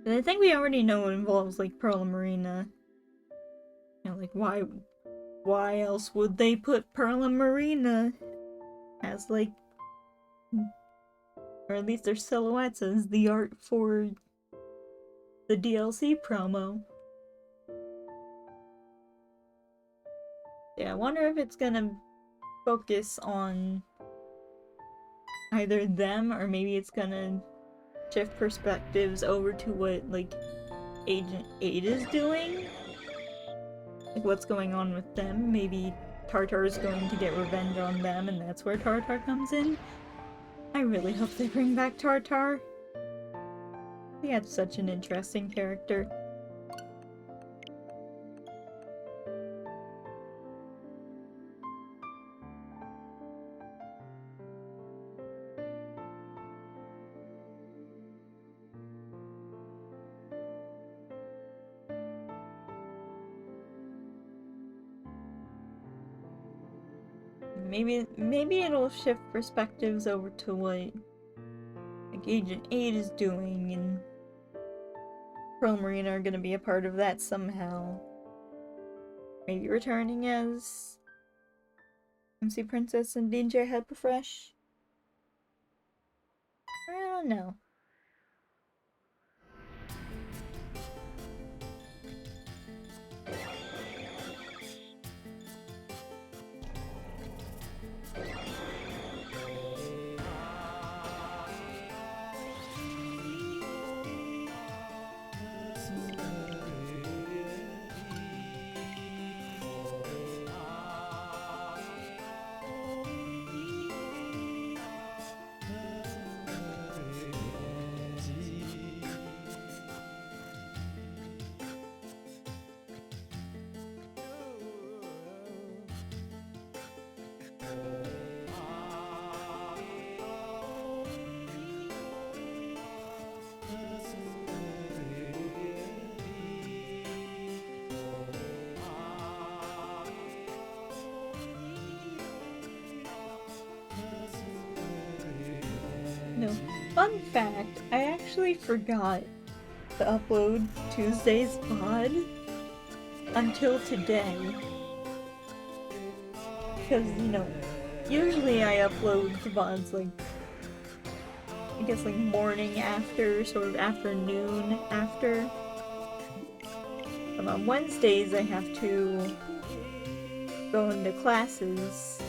And I think we already know it involves like Pearl Marina. You know, like why else would they put Pearl Marina as like, or at least their silhouettes as the art for the DLC promo? Yeah, I wonder if it's gonna focus on either them, or maybe it's gonna shift perspectives over to what, like, Agent 8 is doing? Like, what's going on with them? Maybe Tartar is going to get revenge on them, and that's where Tartar comes in? I really hope they bring back Tartar. He had such an interesting character. Maybe it'll shift perspectives over to what, like, Agent 8 is doing, and Pearl Marina are gonna be a part of that somehow. Maybe returning as MC Princess and DJ Hyperfresh? I don't know. No. Fun fact, I actually forgot to upload Tuesday's VOD until today. Because, you know, usually I upload the VODs like, I guess like morning after, sort of afternoon after. But on Wednesdays I have to go into classes.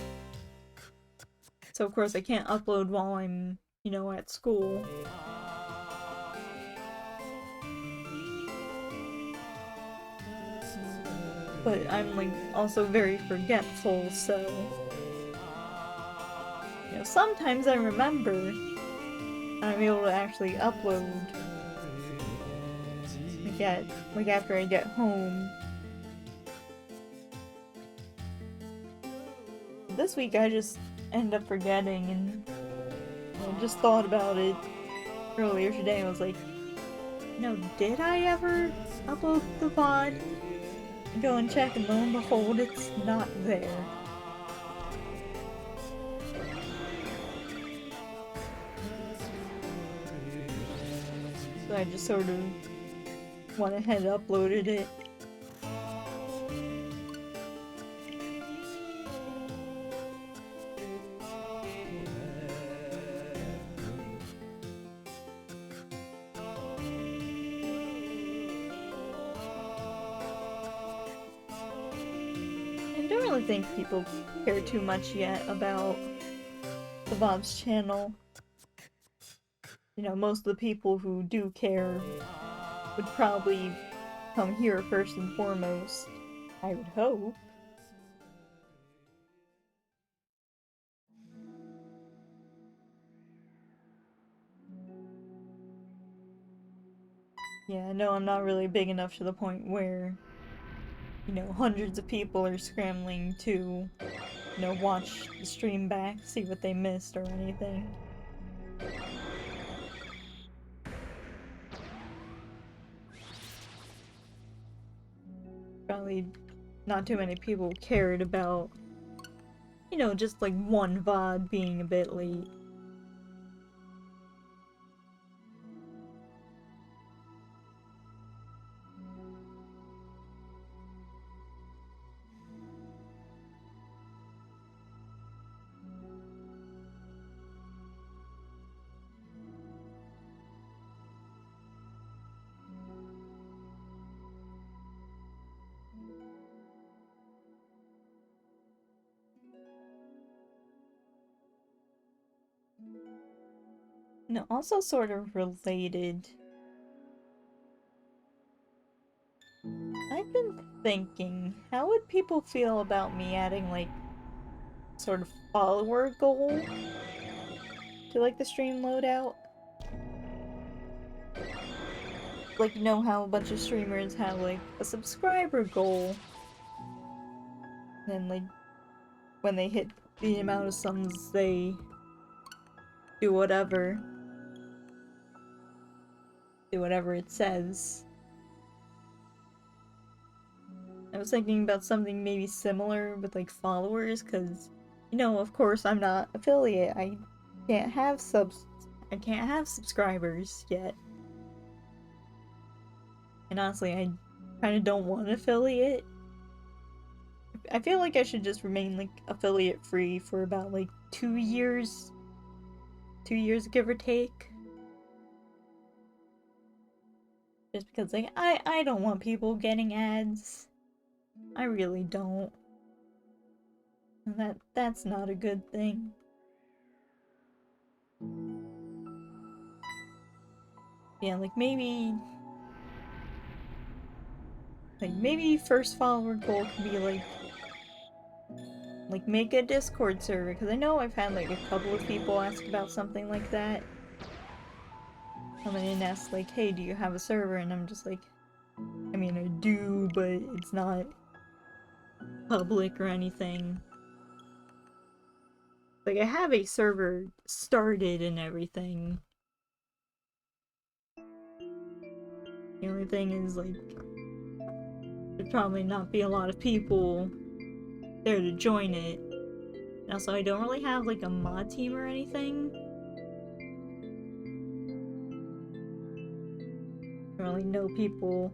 So of course I can't upload while I'm, you know, at school. But I'm, like, also very forgetful, so you know, sometimes I remember I'm able to actually upload like after I get home. This week I just end up forgetting, and I just thought about it earlier today. I was like, no, did I ever upload the pod? Go and check, and lo and behold, it's not there. So I just sort of went ahead and uploaded it. I don't really think people care too much yet about the Bob's channel. You know, most of the people who do care would probably come here first and foremost, I would hope. Yeah, no, I'm not really big enough to the point where, you know, hundreds of people are scrambling to, you know, watch the stream back, see what they missed or anything. Probably not too many people cared about, you know, just like one VOD being a bit late. No, also sort of related. I've been thinking, how would people feel about me adding, like, sort of follower goal to, like, the stream loadout? Like, you know how a bunch of streamers have, like, a subscriber goal? And then, like, when they hit the amount of subs, they do whatever. Do whatever it says. I was thinking about something maybe similar with, like, followers, because, you know, of course I'm not affiliate. I can't have subscribers yet. And honestly, I kind of don't want an affiliate. I feel like I should just remain, like, affiliate free for about, like, 2 years. 2 years, give or take. Just because, like, I don't want people getting ads. I really don't. And that's not a good thing. Yeah, like, maybe first follower goal could be, like, make a Discord server, because I know I've had, like, a couple of people ask about something like that. Come in and ask, like, hey, do you have a server? And I'm just like, I mean, I do, but it's not public or anything. Like, I have a server started and everything. The only thing is, like, there'd probably not be a lot of people there to join it. And also, I don't really have, like, a mod team or anything. I don't really know people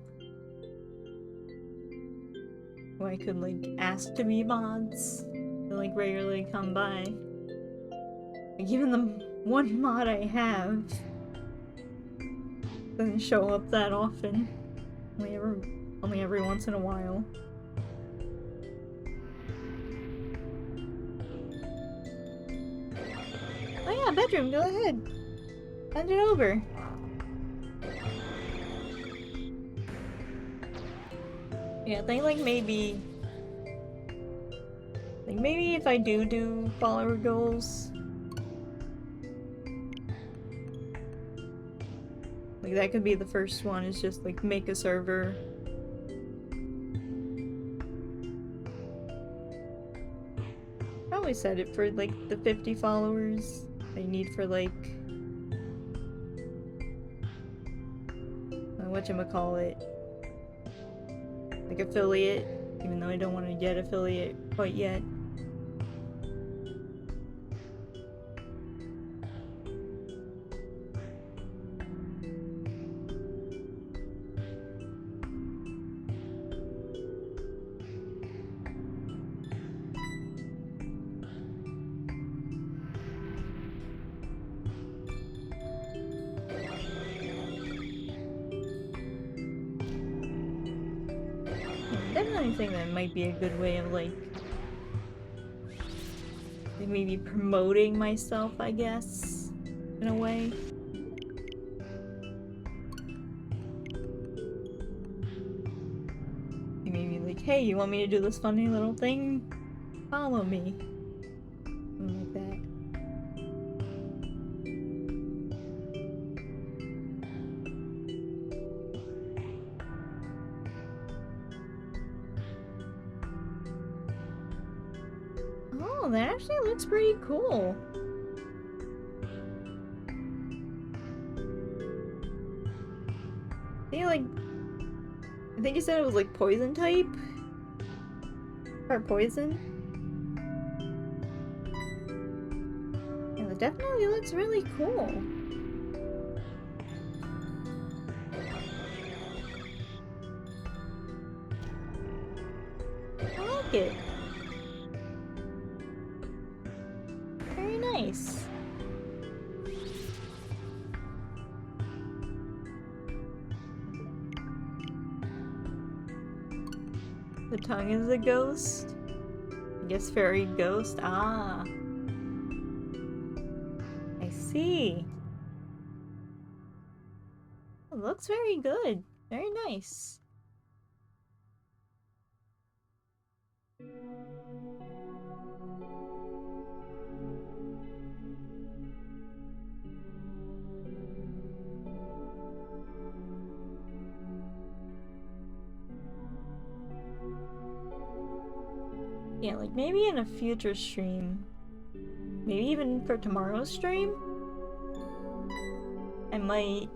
who I could, like, ask to be mods. They, like, regularly come by. Like, even the one mod I have doesn't show up that often. Only every once in a while. Oh yeah, bedroom, go ahead. Send it over. Yeah, I think, like, maybe if I do follower goals, Like, that could be the first one, is just, like, make a server. Probably set it for, like, the 50 followers they need for, like... whatchamacallit? Like, affiliate. Even though I don't want to get affiliate quite yet. Definitely think that might be a good way of, like, maybe promoting myself, I guess, in a way. Maybe like, hey, you want me to do this funny little thing? Follow me. Something like that. Oh, that actually looks pretty cool. I think you said it was like poison type? Or poison? Yeah, that definitely looks really cool. I like it. Very nice. The tongue is a ghost? I guess fairy ghost? Ah. I see. It looks very good. Very nice. Yeah, like maybe in a future stream, maybe even for tomorrow's stream, I might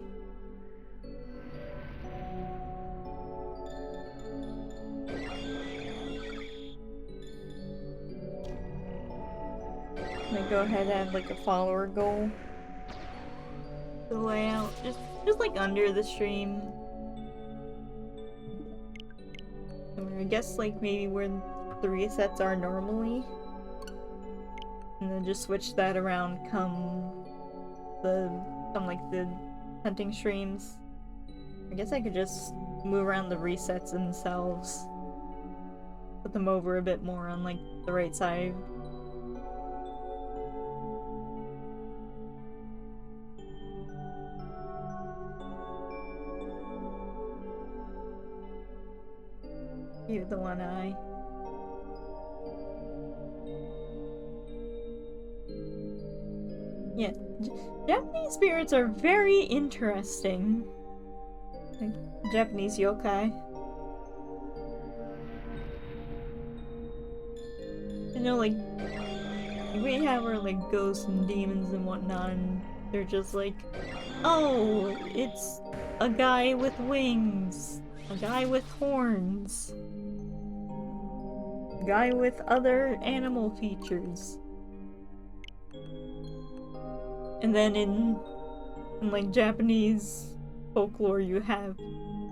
go ahead and add like a follower goal to the layout, just like under the stream. I guess like maybe where the resets are normally, and then just switch that around come like the hunting streams. I guess I could just move around the resets themselves, put them over a bit more on like the right side. You, the one eye. Yeah, Japanese spirits are very interesting. Like, Japanese yokai. You know, like, we have our, like, ghosts and demons and whatnot, and they're just like, oh, it's a guy with wings, a guy with horns, a guy with other animal features. And then in like, Japanese folklore, you have,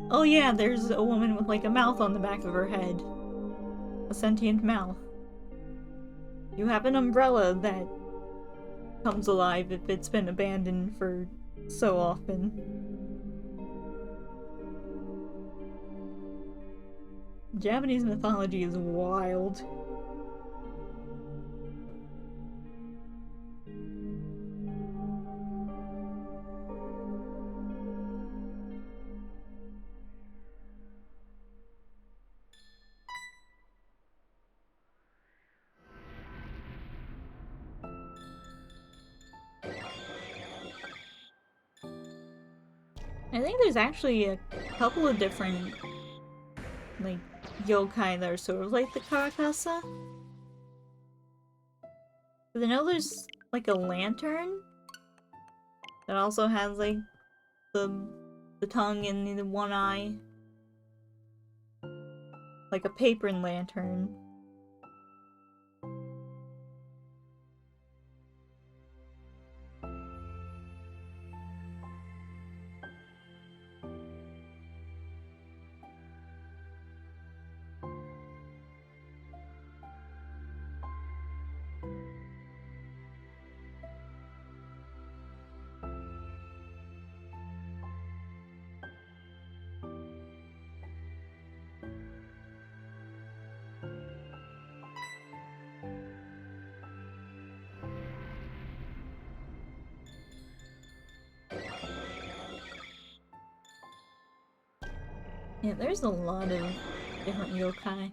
oh yeah, there's a woman with, like, a mouth on the back of her head. A sentient mouth. You have an umbrella that comes alive if it's been abandoned for so often. Japanese mythology is wild. I think there's actually a couple of different, like, yokai that are sort of like the Karakasa. But I know there's, like, a lantern that also has, like, the tongue and the one eye. Like a paper lantern. Yeah, there's a lot of different yokai.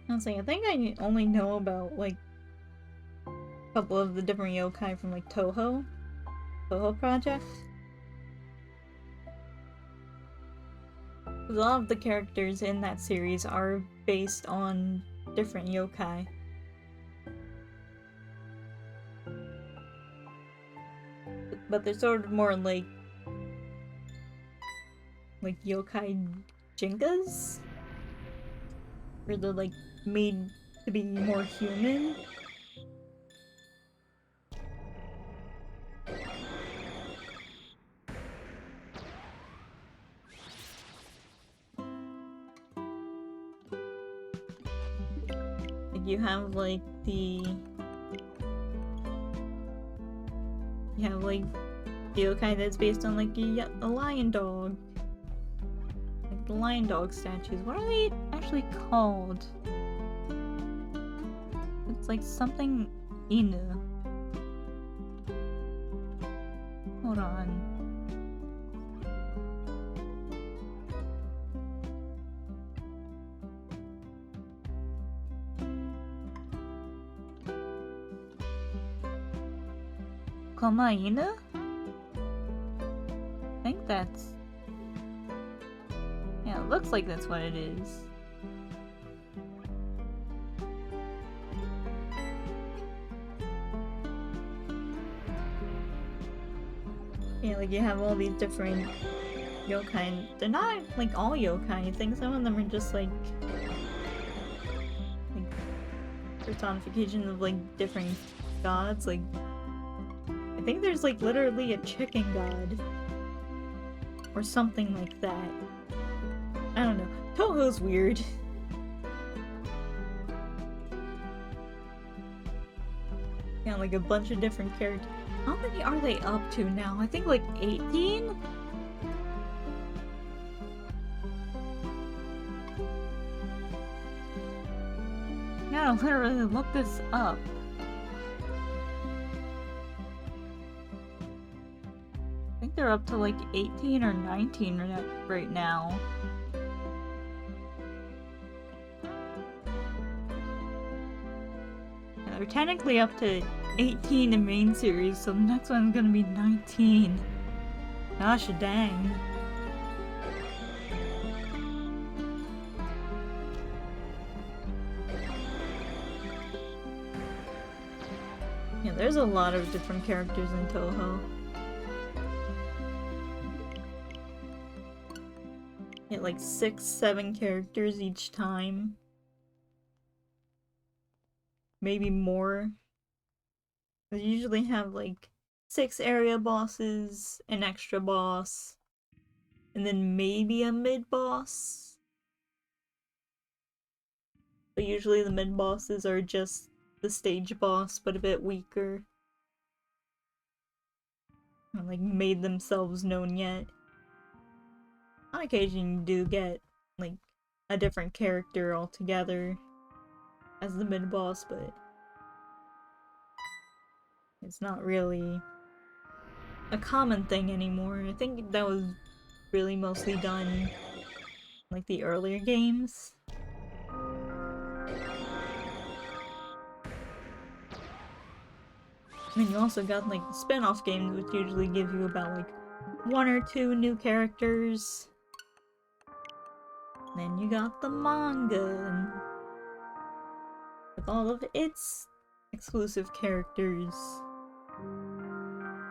Honestly, I think I only know about, like, a couple of the different yokai from, like, Toho Project. A lot of the characters in that series are based on different yokai. But they're sort of more like yokai jingas? Where they're, like, made to be more human. Like, you have, like, the yokai that's based on, like, a lion dog. Like, the lion dog statues. What are they actually called? It's like something Inu. Hold on. Komainu? I think that's... Yeah, it looks like that's what it is. Yeah, like, you have all these different yokai. They're not, like, all yokai. I think some of them are just, like personification of, like, different gods. Like, I think there's, like, literally a chicken god. Or something like that. I don't know. Toho's weird. Yeah, like a bunch of different characters. How many are they up to now? I think like 18? I gotta literally look this up. I think they're up to like 18 or 19 right now. And they're technically up to 18 in main series, so the next one's gonna be 19. Gosh dang. Yeah, there's a lot of different characters in Toho. Yeah, like 6, 7 characters each time. Maybe more. They usually have like 6 area bosses, an extra boss, and then maybe a mid-boss. But usually the mid-bosses are just the stage boss, but a bit weaker. Or, like, made themselves known yet. on occasion you do get, like, a different character altogether as the mid-boss, but it's not really a common thing anymore. I think that was really mostly done like the earlier games. And then you also got like the spin-off games, which usually give you about like 1 or 2 new characters. And then you got the manga and with all of its exclusive characters.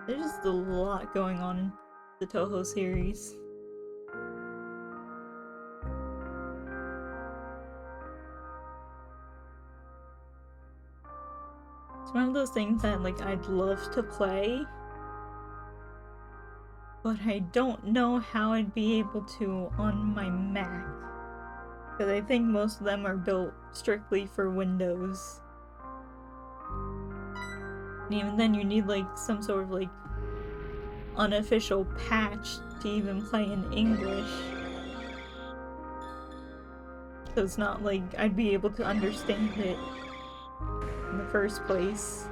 There's just a lot going on in the Toho series. It's one of those things that, like, I'd love to play, but I don't know how I'd be able to on my Mac. Because I think most of them are built strictly for Windows. And even then you need, like, some sort of, like, unofficial patch to even play in English. So it's not like I'd be able to understand it in the first place.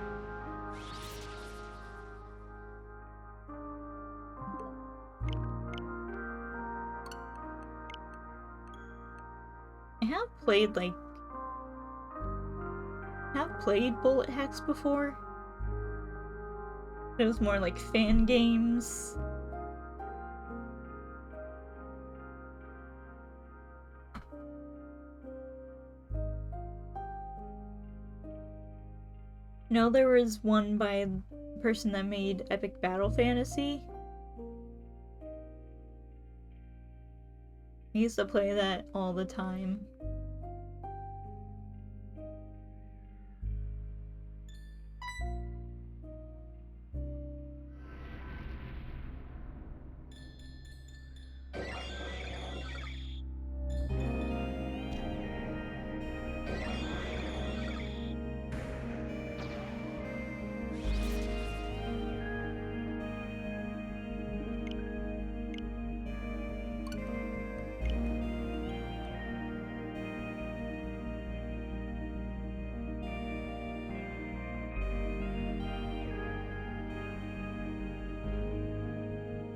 I have played Bullet Hex before. It was more like fan games. No, there was one by the person that made Epic Battle Fantasy. I used to play that all the time.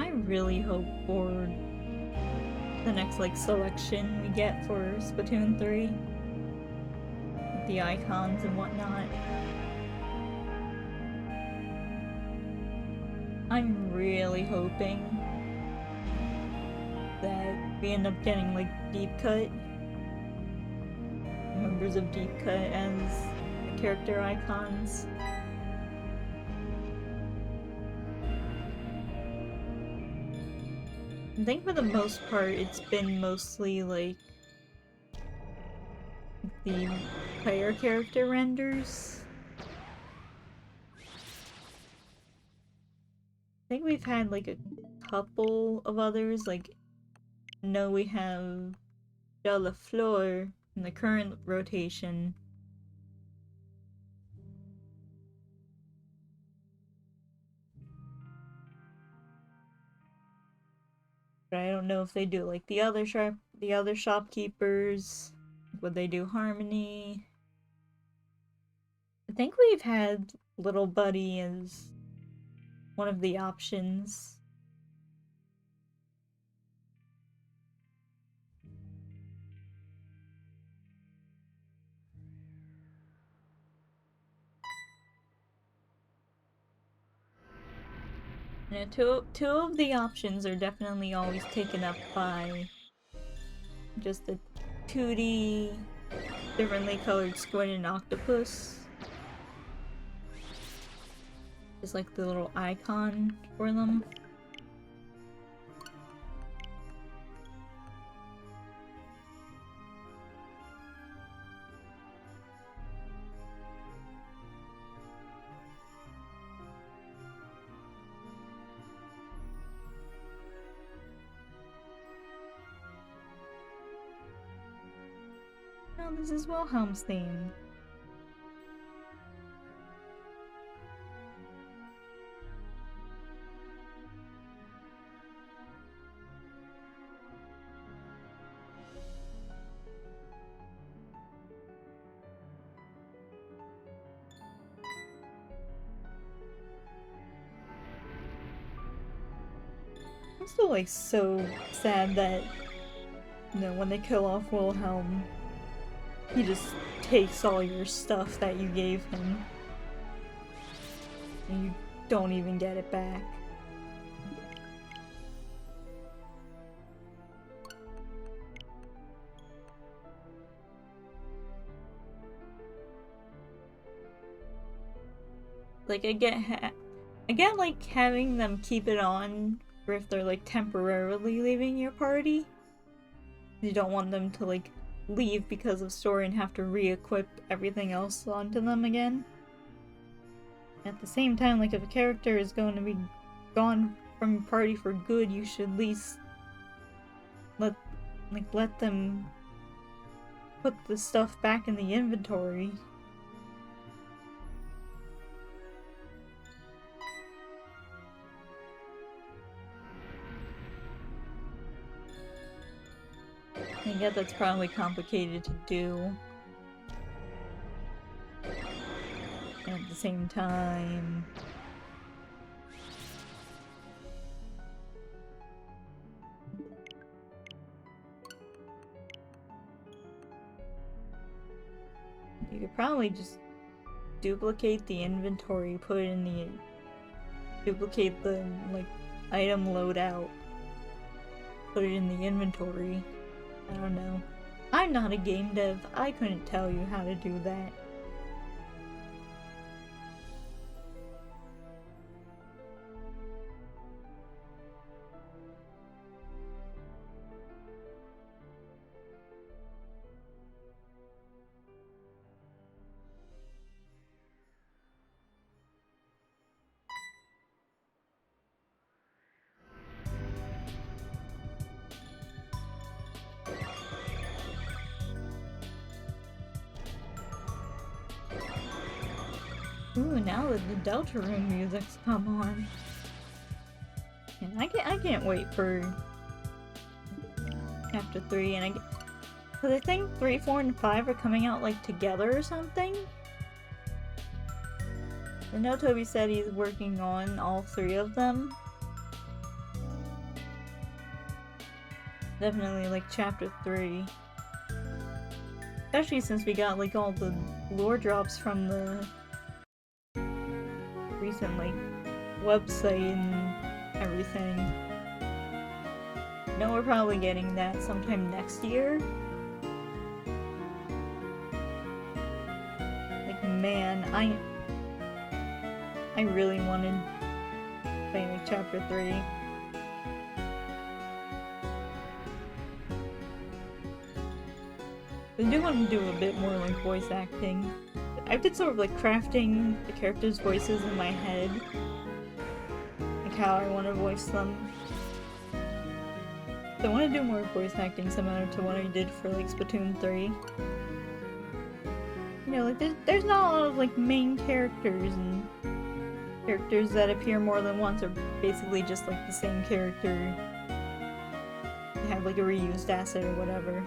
I really hope for the next, like, selection we get for Splatoon 3. With the icons and whatnot. I'm really hoping that we end up getting, like, Deep Cut. Members of Deep Cut as the character icons. I think for the most part it's been mostly like the player character renders. I think we've had like a couple of others, like no, we have De La Fleur in the current rotation. But I don't know if they do like the other shopkeepers. Would they do Harmony? I think we've had Little Buddy as one of the options. Yeah, two of the options are definitely always taken up by just the 2D, differently colored squid and octopus. Just like the little icon for them. Oh, this is Wilhelm's theme. still like so sad that, you know, when they kill off Wilhelm, he just takes all your stuff that you gave him. And you don't even get it back. Like, I get like having them keep it on for if they're like temporarily leaving your party. You don't want them to like leave because of story and have to re-equip everything else onto them again. At the same time, like if a character is going to be gone from your party for good, you should at least let them put the stuff back in the inventory. I get that's probably complicated to do. And at the same time... you could probably just duplicate the inventory, put it in the... duplicate the, like, item loadout. Put it in the inventory. I don't know. I'm not a game dev. I couldn't tell you how to do that. Ooh, now that the Delta Room music's come on. And I can't wait for Chapter 3, and cause I think 3, 4, and 5 are coming out like together or something. I know Toby said he's working on all 3 of them. Definitely like Chapter 3. Especially since we got like all the lore drops from the recent like website and everything. No, we're probably getting that sometime next year. Like, man, I really wanted to play like Chapter 3. I do want to do a bit more like voice acting. I've been sort of like crafting the characters' voices in my head. Like how I want to voice them. So I want to do more voice acting similar to what I did for like Splatoon 3. You know, like there's not a lot of like main characters, and characters that appear more than once are basically just like the same character. They have like a reused asset or whatever.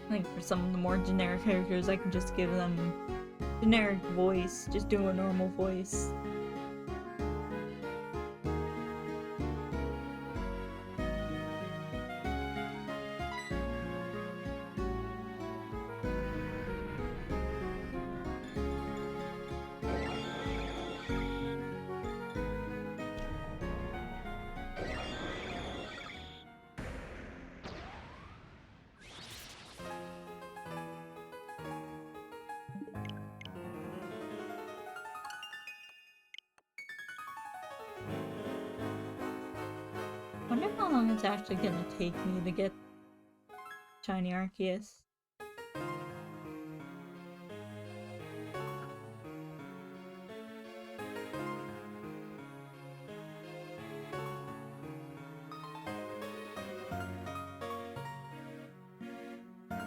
Like for some of the more generic characters, I can just give them generic voice, just do a normal voice. I wonder how long it's actually gonna take me to get Shiny Arceus.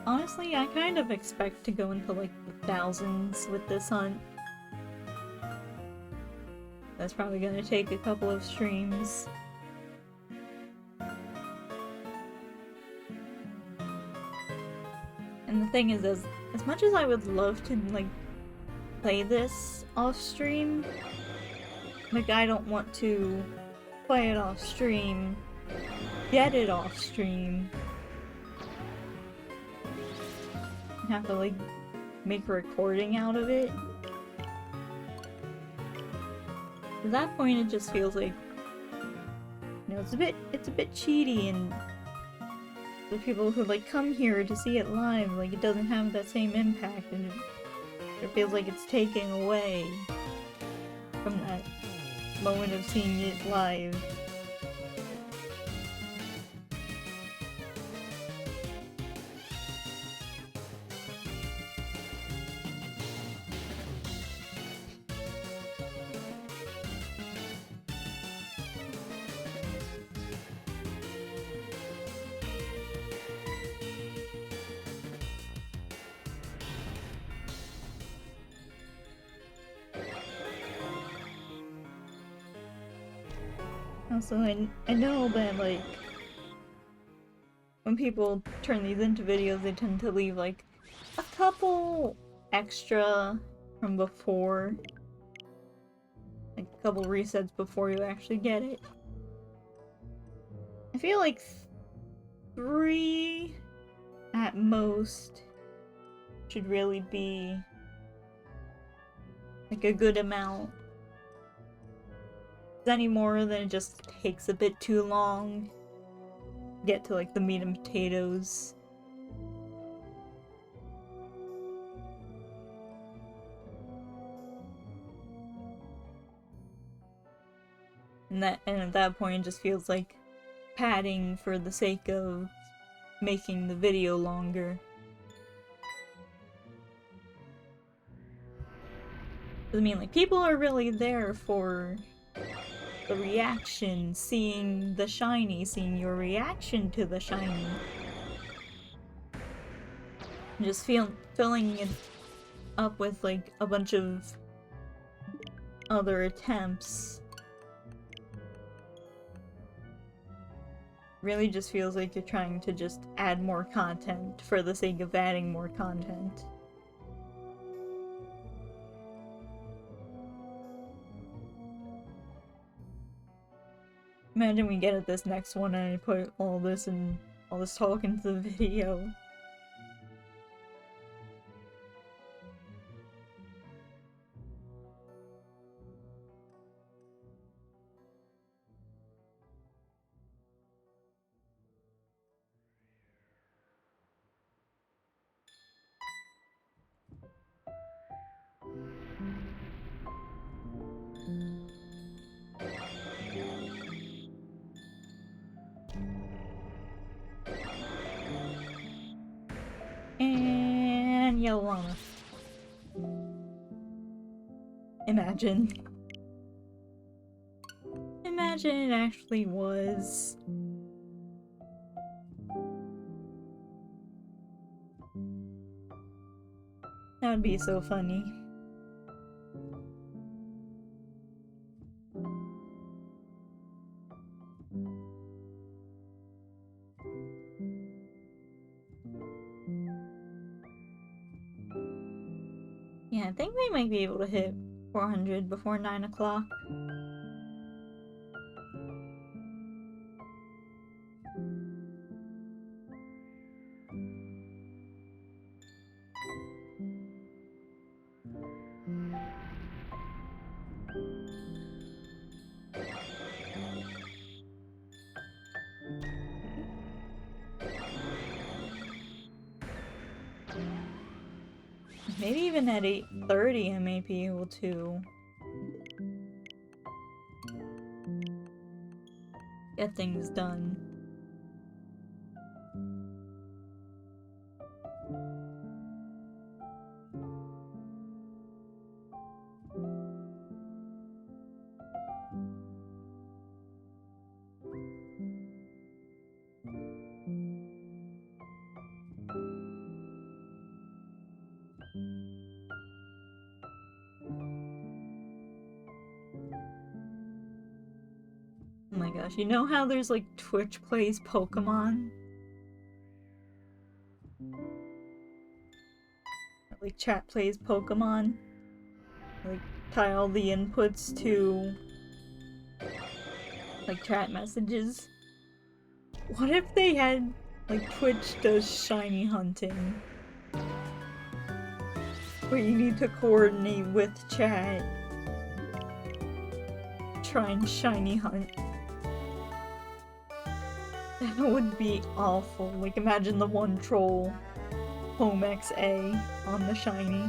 Honestly, I kind of expect to go into like the thousands with this hunt. That's probably gonna take a couple of streams. thing is, as much as I would love to, like, play this off stream, like, I don't want to play it off stream, get it off stream, and have to, like, make a recording out of it. At that point, it just feels like, you know, it's a bit cheaty, and the people who, like, come here to see it live, like, it doesn't have that same impact, and it feels like it's taking away from that moment of seeing it live. Also, I know that, like, when people turn these into videos, they tend to leave, like, a couple extra from before. Like, a couple resets before you actually get it. I feel like 3 at most should really be, like, a good amount. Any more, then it just takes a bit too long to get to, like, the meat and potatoes. And at that point, it just feels like padding for the sake of making the video longer. I mean, like, people are really there for the reaction, seeing the shiny, seeing your reaction to the shiny. And just filling it up with, like, a bunch of other attempts really just feels like you're trying to just add more content for the sake of adding more content. Imagine we get at this next one and I put all this talk into the video. And yellow llama. Imagine. Imagine it actually was. That would be so funny. Yeah, I think we might be able to hit 400 before 9 o'clock. Maybe even at 8:30 I may be able to get things done. Oh my gosh, you know how there's, like, Twitch plays Pokemon? like chat plays Pokemon. Like tie all the inputs to like chat messages. What if they had like Twitch does shiny hunting? Where you need to coordinate with chat. Try and shiny hunt. That would be awful. Like imagine the one troll home XA on the shiny.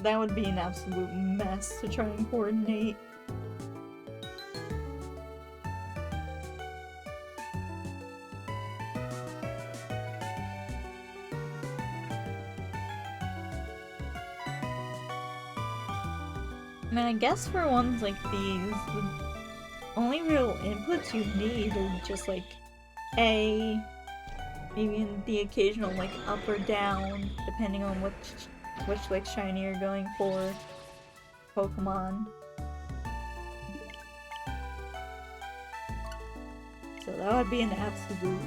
That would be an absolute mess to try and coordinate. I mean, I guess for ones like these, the only real inputs you need are just like A, maybe the occasional like up or down, depending on which like shiny you're going for. Pokemon. So that would be an absolute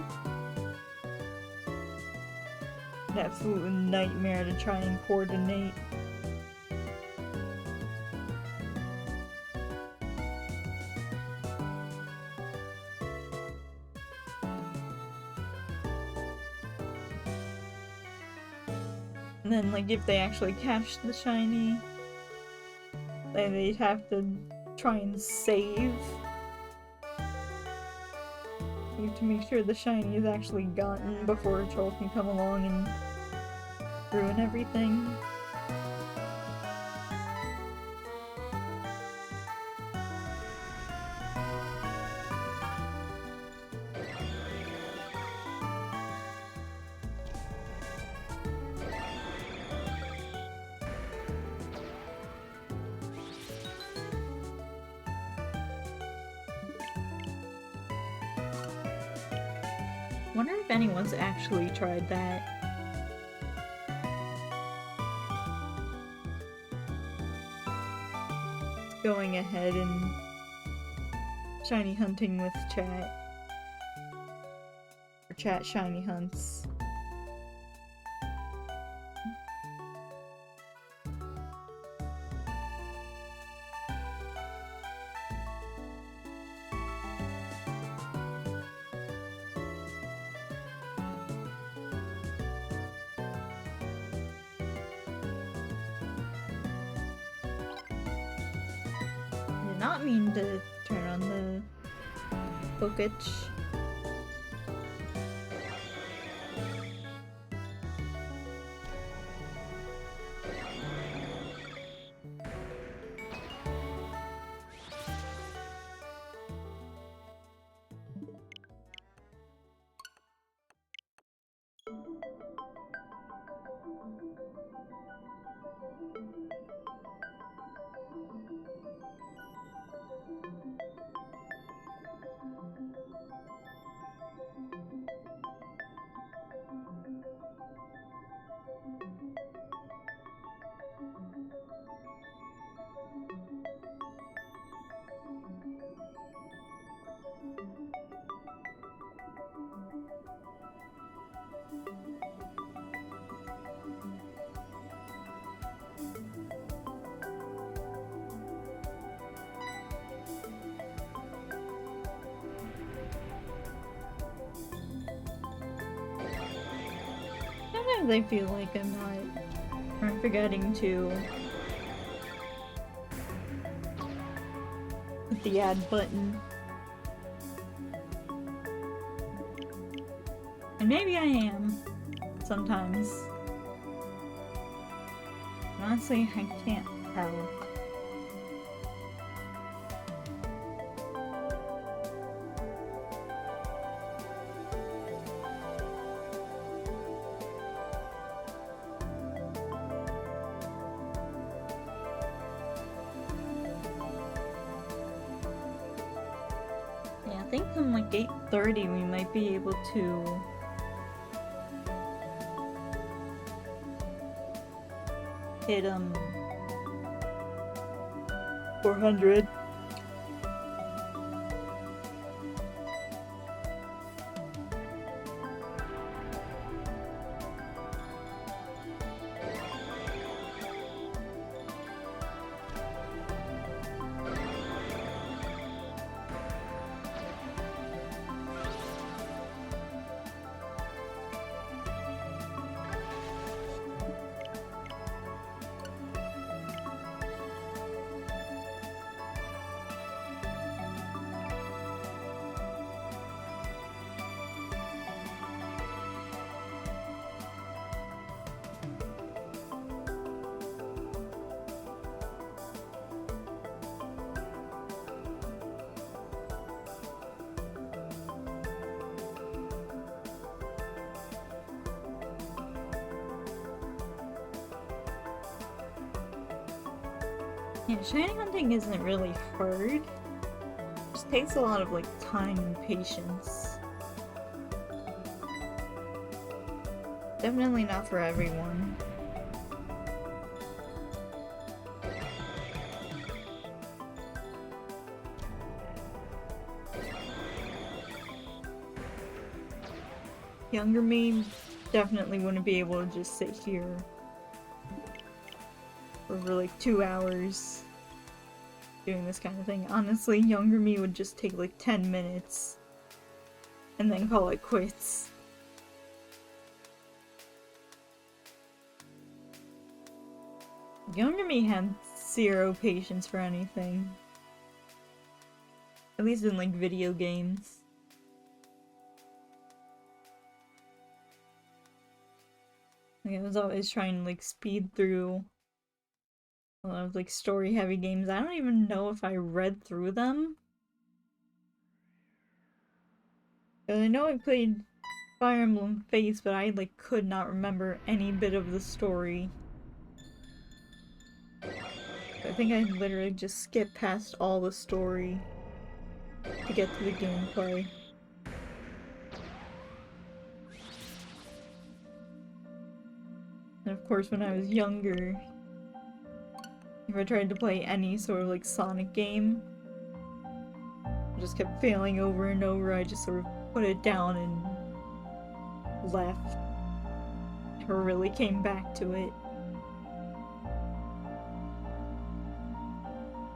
nightmare to try and coordinate. And then, like, if they actually catch the shiny, then they'd have to try and save. You have to make sure the shiny is actually gotten before a troll can come along and ruin everything. Wonder if anyone's actually tried that. Going ahead and shiny hunting with chat. Or chat shiny hunts. Not mean to turn on the focus. Sometimes I feel like I'm forgetting to hit the add button. And maybe I am. Sometimes. Honestly, I can't tell. I think from like 8:30 we might be able to hit 400. Yeah, shiny hunting isn't really hard. It just takes a lot of like time and patience. Definitely not for everyone. Younger me definitely wouldn't be able to just sit here for like 2 hours doing this kind of thing. Honestly, younger me would just take like 10 minutes and then call it quits. Younger me had zero patience for anything. At least in like video games. Like, I was always trying to like speed through a lot of like story heavy games. I don't even know if I read through them. I know I played Fire Emblem Fates, but I like could not remember any bit of the story. I think I literally just skipped past all the story to get to the gameplay. And of course, when I was younger, if I tried to play any sort of like Sonic game, I just kept failing over and over. I just sort of put it down and left. Never really came back to it.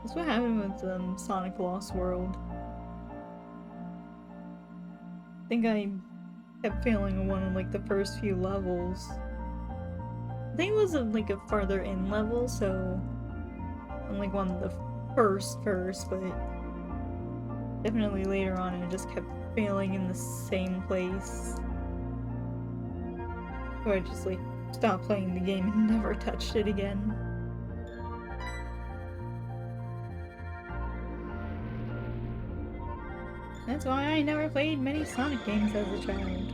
That's what happened with Sonic Lost World. I think I kept failing on one of like the first few levels. I think it was like a farther in level, so I'm like one of the first, but definitely later on I just kept failing in the same place. So I just like stopped playing the game and never touched it again. That's why I never played many Sonic games as a child.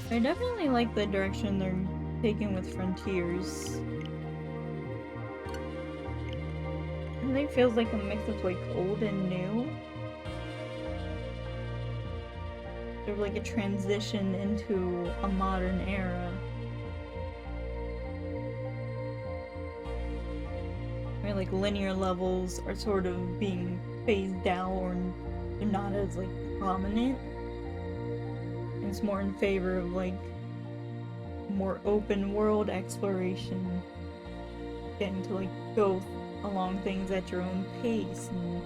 I definitely like the direction they're taking with Frontiers. I think it feels like a mix of like old and new. Sort of like a transition into a modern era. Where like linear levels are sort of being phased out or not as like prominent. It's more in favor of like more open world exploration, getting to like go along things at your own pace and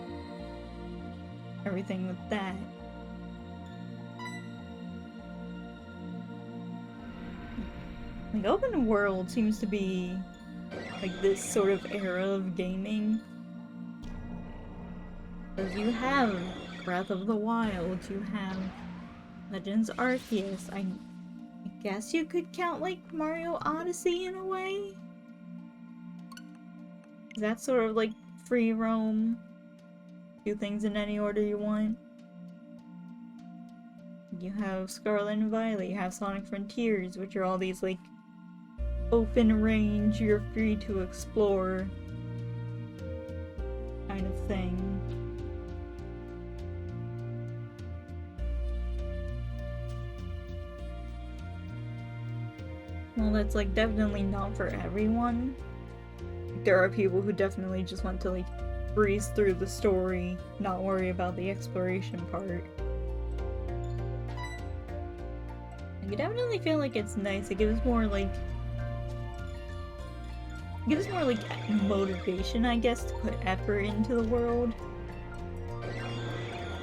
everything with that. Like open world seems to be like this sort of era of gaming. Because you have Breath of the Wild, you have Legends Arceus. I guess you could count like Mario Odyssey in a way. That's sort of like free roam. Do things in any order you want. You have Scarlet and Violet, you have Sonic Frontiers, which are all these like open range, you're free to explore kind of thing. Well, that's like definitely not for everyone. There are people who definitely just want to like breeze through the story, not worry about the exploration part. I definitely feel like it's nice. It gives more like motivation, I guess, to put effort into the world.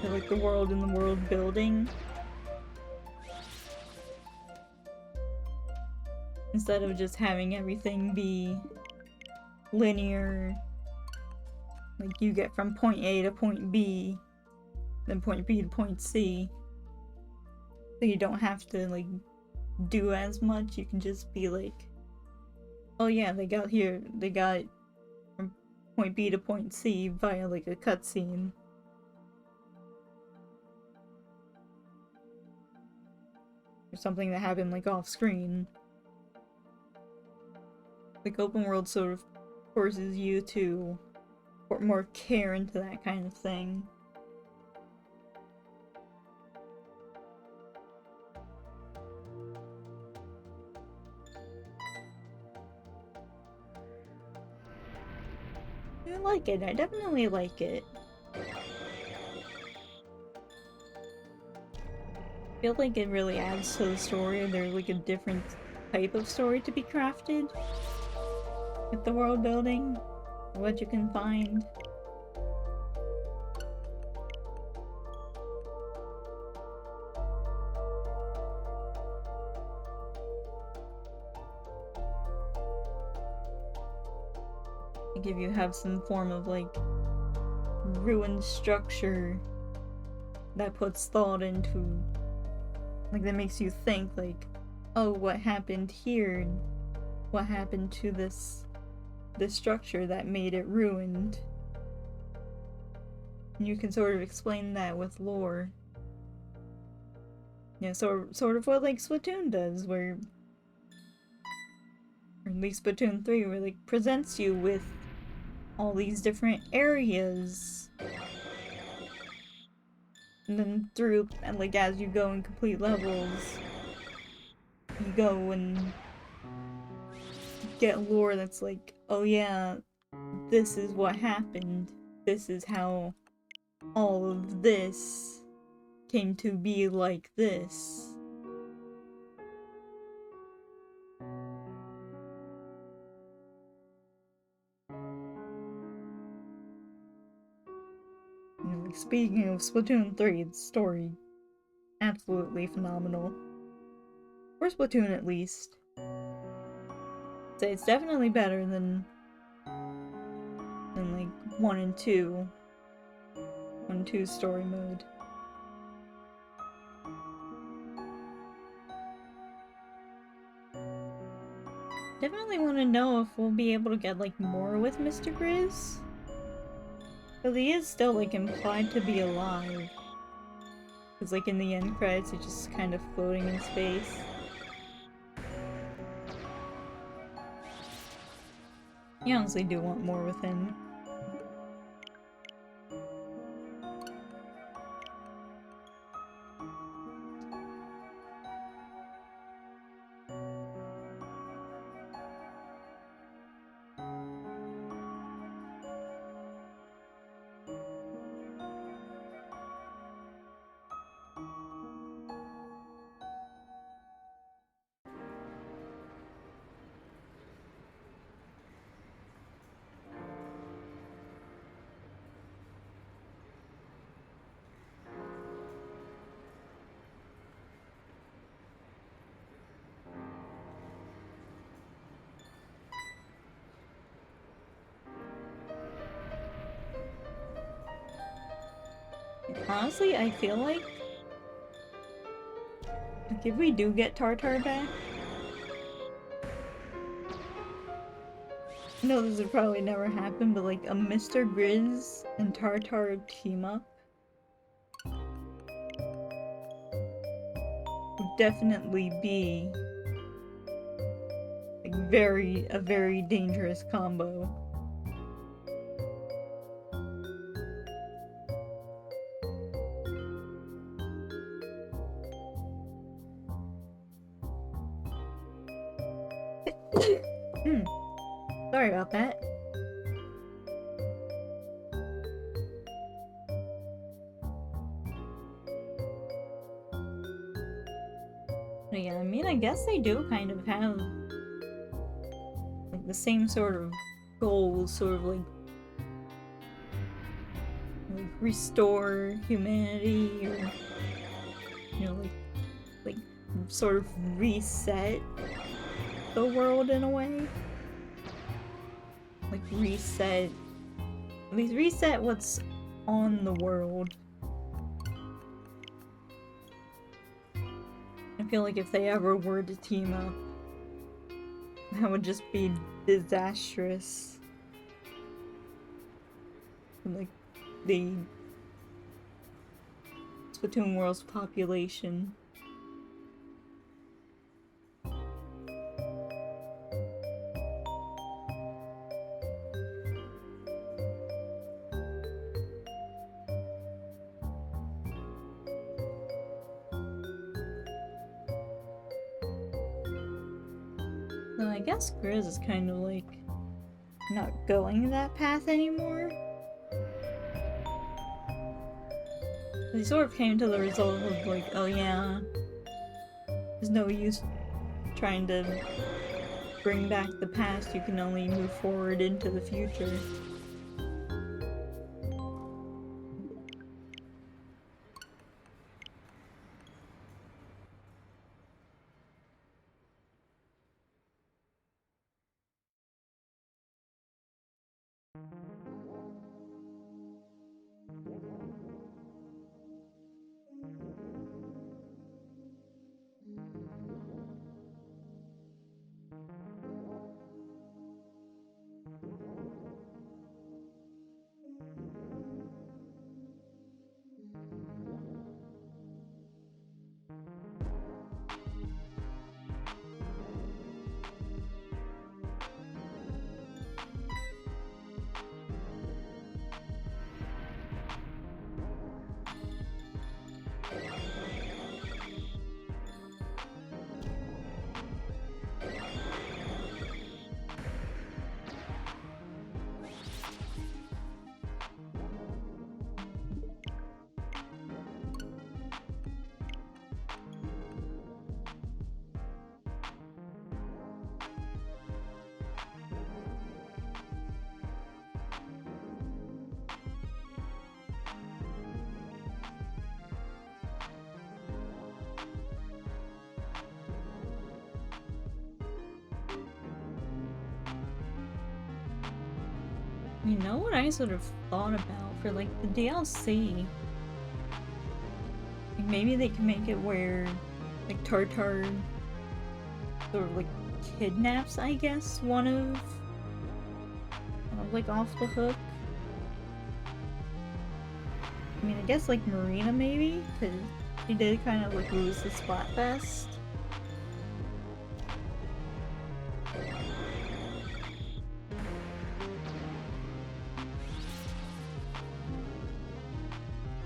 To, like the world and the world building. Instead of just having everything be linear. Like you get from point A to point B, then point B to point C. So you don't have to like do as much, you can just be like, oh yeah, they got from point B to point C via like a cutscene. Or something that happened like off screen. Like open world sort of forces you to put more care into that kind of thing. I like it. I definitely like it. I feel like it really adds to the story. There's like a different type of story to be crafted with the world building, what you can find. Like if you have some form of like ruined structure that puts thought into, like that makes you think like, oh, what happened here? What happened to this structure that made it ruined? And you can sort of explain that with lore. Yeah, so sort of what like Splatoon does, where, or at least Splatoon 3, where like presents you with all these different areas. And then through, and like as you go and complete levels, you go and get lore that's like, oh yeah, this is what happened. This is how all of this came to be like this. Speaking of Splatoon 3, the story, absolutely phenomenal. For Splatoon at least. So it's definitely better than like 1 and 2. 1 and 2 story mode. Definitely want to know if we'll be able to get like more with Mr. Grizz. Because he is still like implied to be alive. Because like in the end credits, he's just kind of floating in space. I honestly do want more with him. Honestly, I feel like if we do get Tartar back, I know this would probably never happen, but like a Mr. Grizz and Tartar team up would definitely be like a very dangerous combo. Sorry about that. But yeah, I mean, I guess they do kind of have like the same sort of goals, sort of like restore humanity, or you know, like sort of reset the world in a way. Like reset, at least reset what's on the world. I feel like if they ever were to team up, that would just be disastrous. Like, the Splatoon world's population. So I guess Grizz is kind of like not going that path anymore. He sort of came to the result of like, oh yeah, there's no use trying to bring back the past, you can only move forward into the future. You know what I sort of thought about for like the DLC? Like, maybe they can make it where like Tartar sort of like kidnaps, I guess, one of like off the hook. I mean, I guess like Marina maybe, because she did kind of like lose the Splatfest.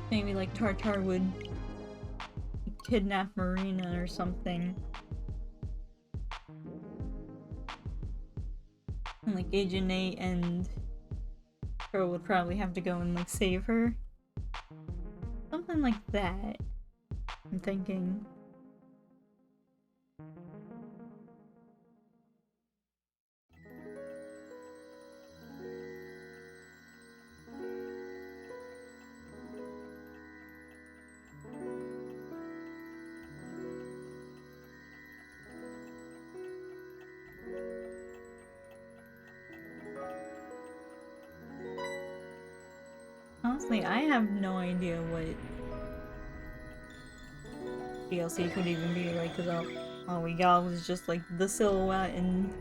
Maybe like Tartar would kidnap Marina or something. And like Agent Nate and Pearl would probably have to go and like save her. Something like that, I'm thinking. Honestly, I have no idea what DLC could even be like, because all we got was just like the silhouette and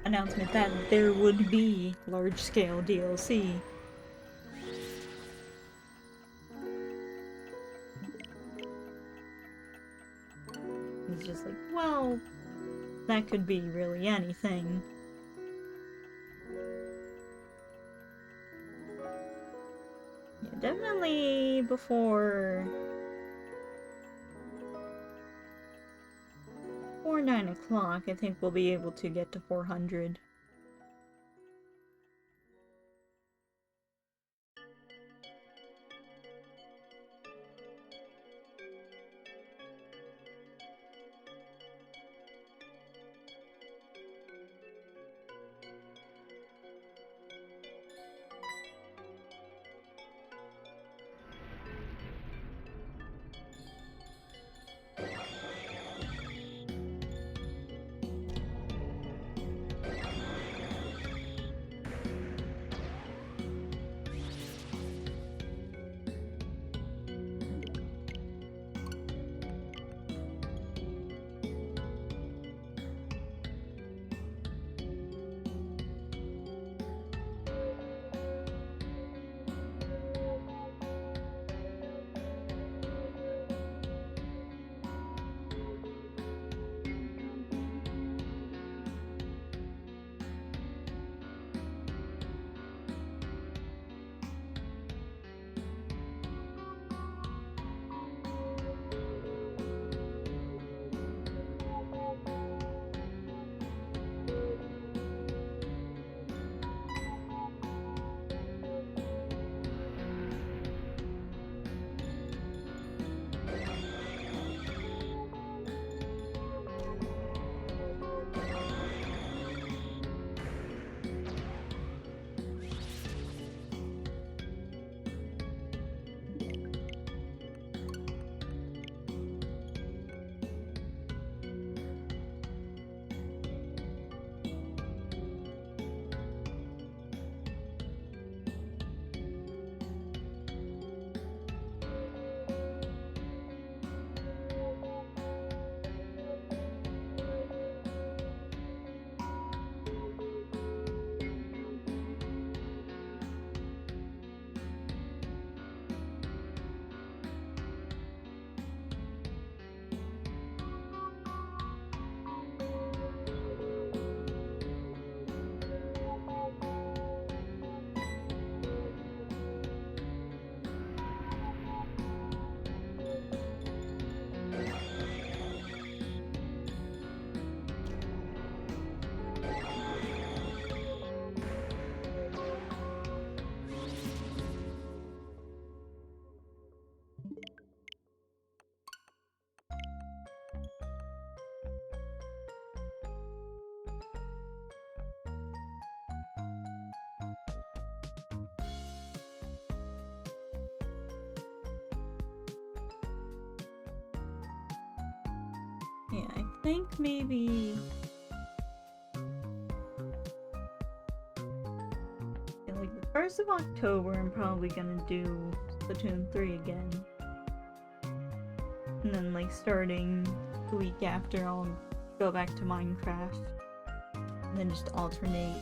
announcement that there would be large-scale DLC. It's just like, well, that could be really anything. Yeah, definitely before before 9 o'clock, I think we'll be able to get to 400. Yeah, I think maybe... yeah, like the 1st of October, I'm probably gonna do Splatoon 3 again. And then, like, starting the week after, I'll go back to Minecraft. And then just alternate.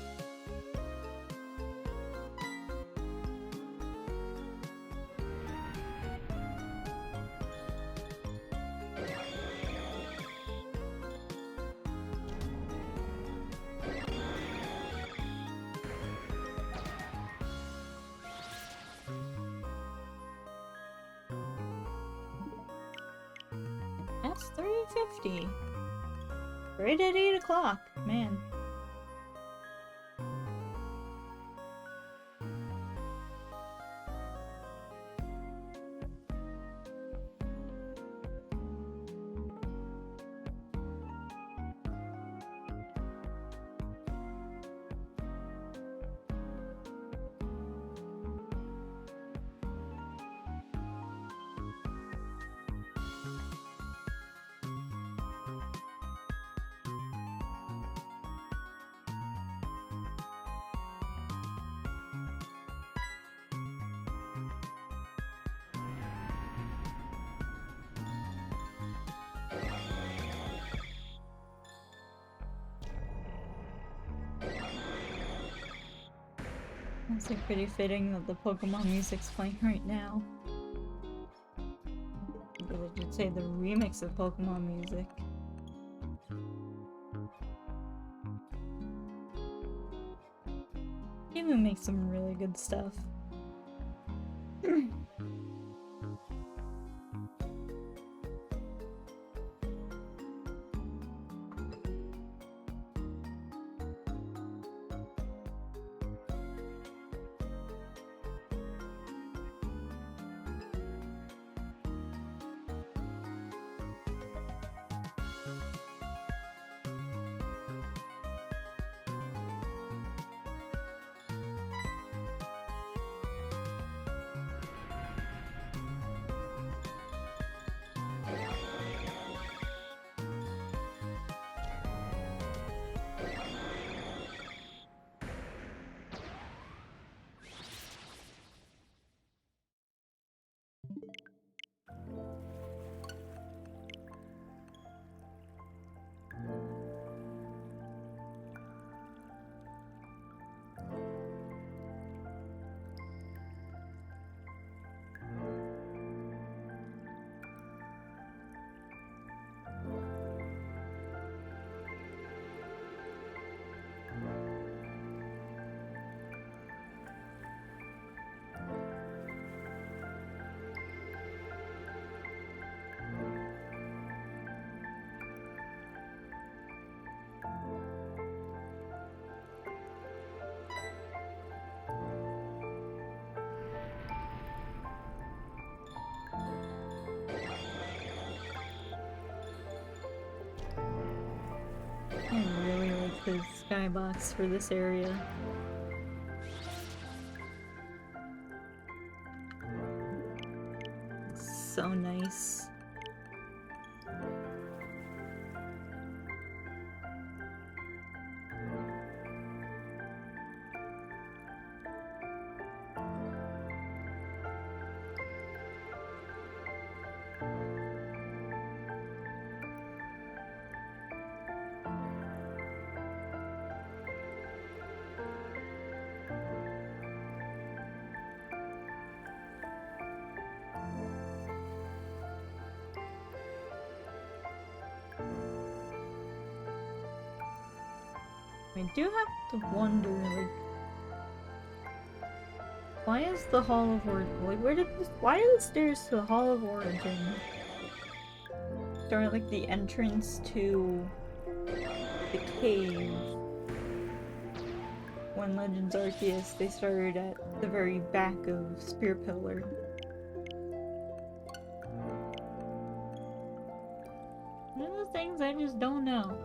That's 3:50. Right at 8 o'clock, man. It's like pretty fitting that the Pokemon music's playing right now. I should say the remix of Pokemon music. Even makes some really good stuff. skybox for this area. So nice. I do have to wonder, like, why is the Hall of Origin, like, why are the stairs to the Hall of Origin start, like, the entrance to the cave? When Legends Arceus, they started at the very back of Spear Pillar. One of the things I just don't know.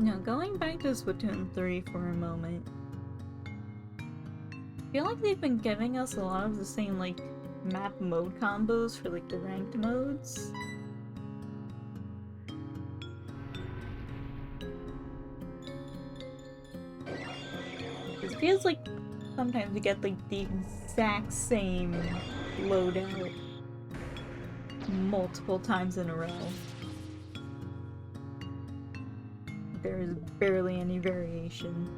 Now, going back to Splatoon 3 for a moment, I feel like they've been giving us a lot of the same, like, map mode combos for, like, the ranked modes. It feels like sometimes we get, like, the exact same loadout multiple times in a row. There is barely any variation.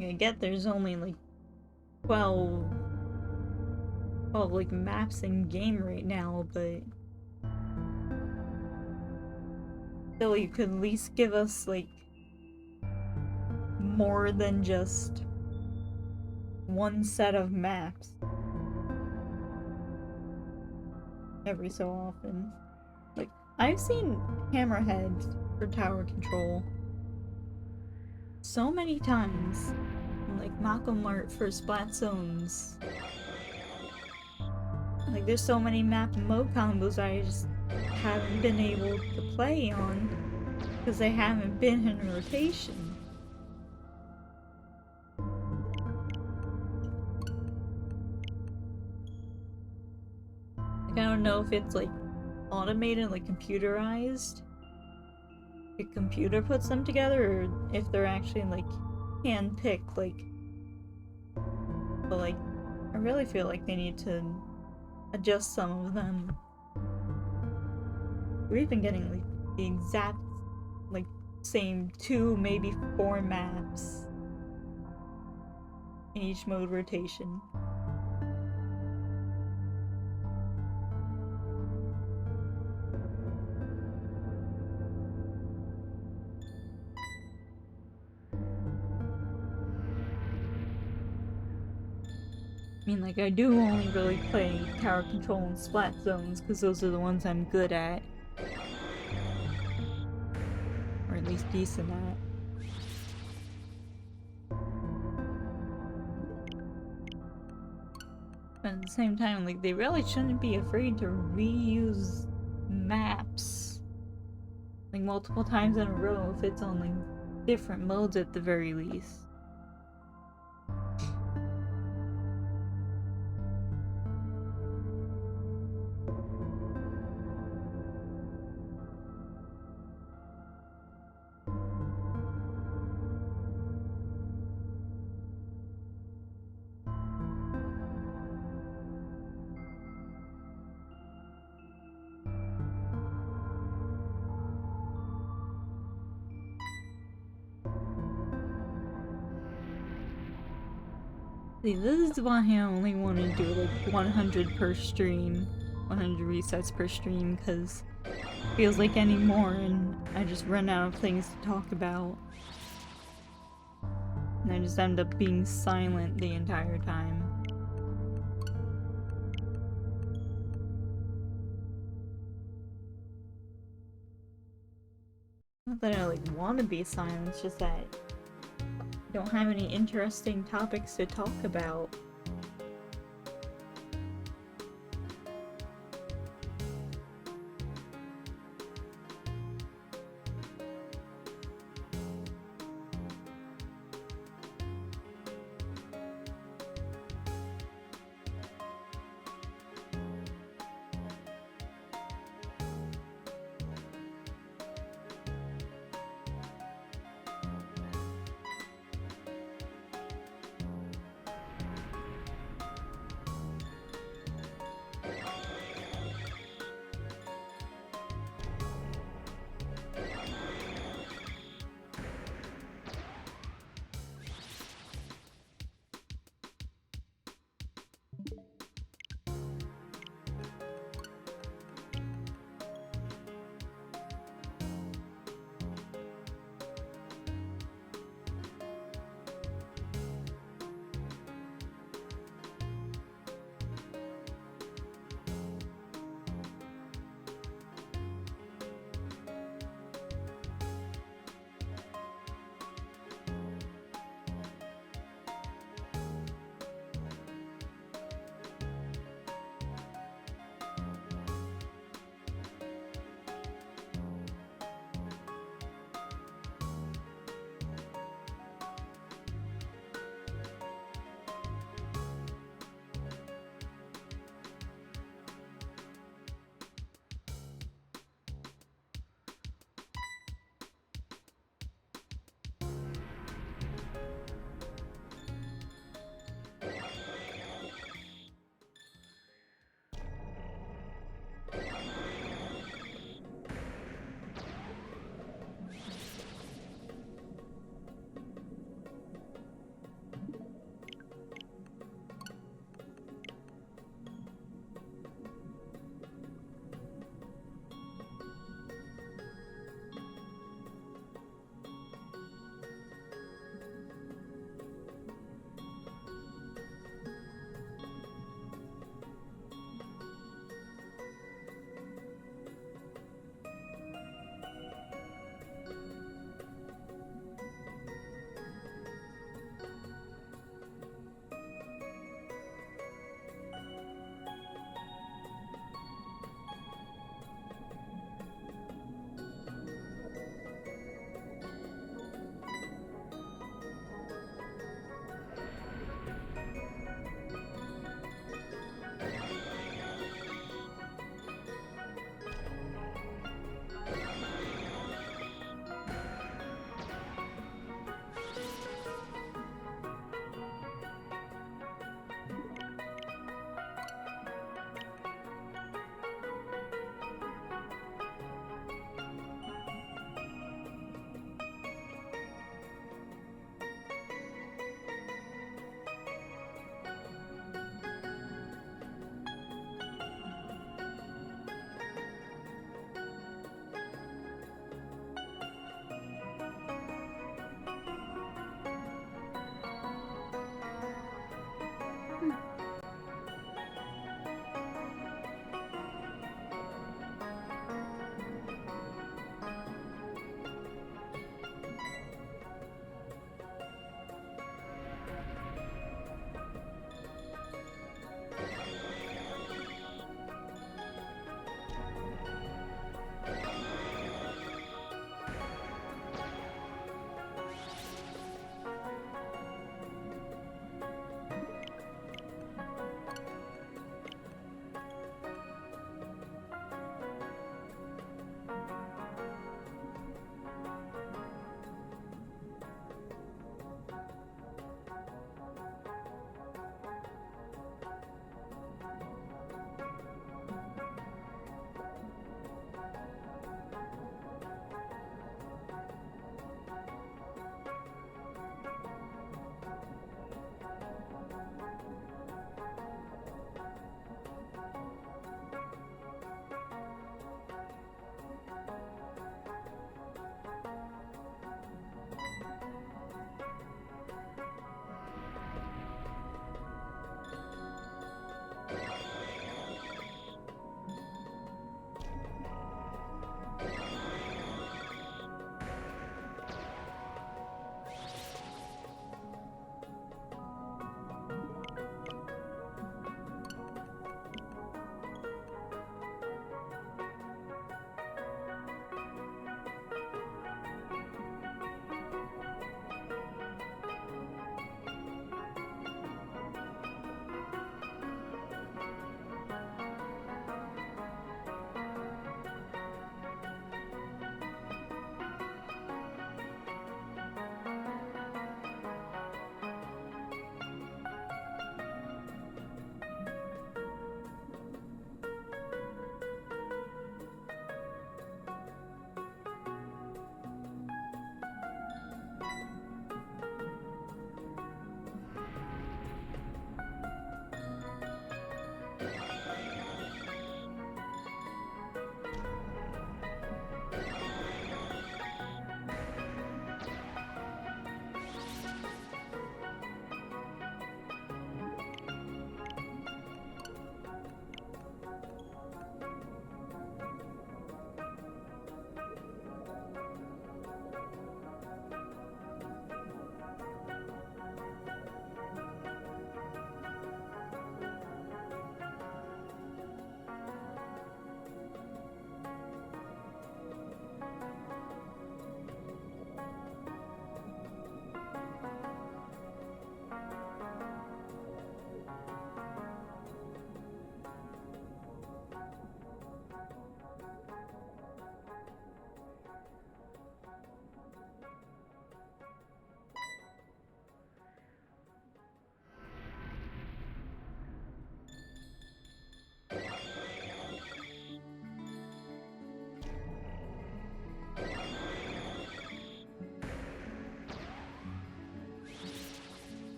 I get there's only like 12 like maps in game right now, but still you could at least give us like more than just one set of maps every so often. Like, I've seen hammerheads for tower control so many times, like Malcolm Alert for splat zones. Like, there's so many map mode combos I just haven't been able to play on because they haven't been in rotation. Like, I don't know if it's like automated, like computerized. The computer puts them together, or if they're actually like hand-picked, like. But like, I really feel like they need to adjust some of them. We've been getting like the exact like same 2, maybe 4 maps in each mode rotation. I mean, like, I do only really play tower control and splat zones because those are the ones I'm good at. Or at least decent at. But at the same time, like, they really shouldn't be afraid to reuse maps like multiple times in a row if it's on like different modes at the very least. See, this is why I only want to do like 100 per stream, 100 resets per stream, because it feels like any more and I just run out of things to talk about. And I just end up being silent the entire time. Not that I like want to be silent, it's just that I don't have any interesting topics to talk about.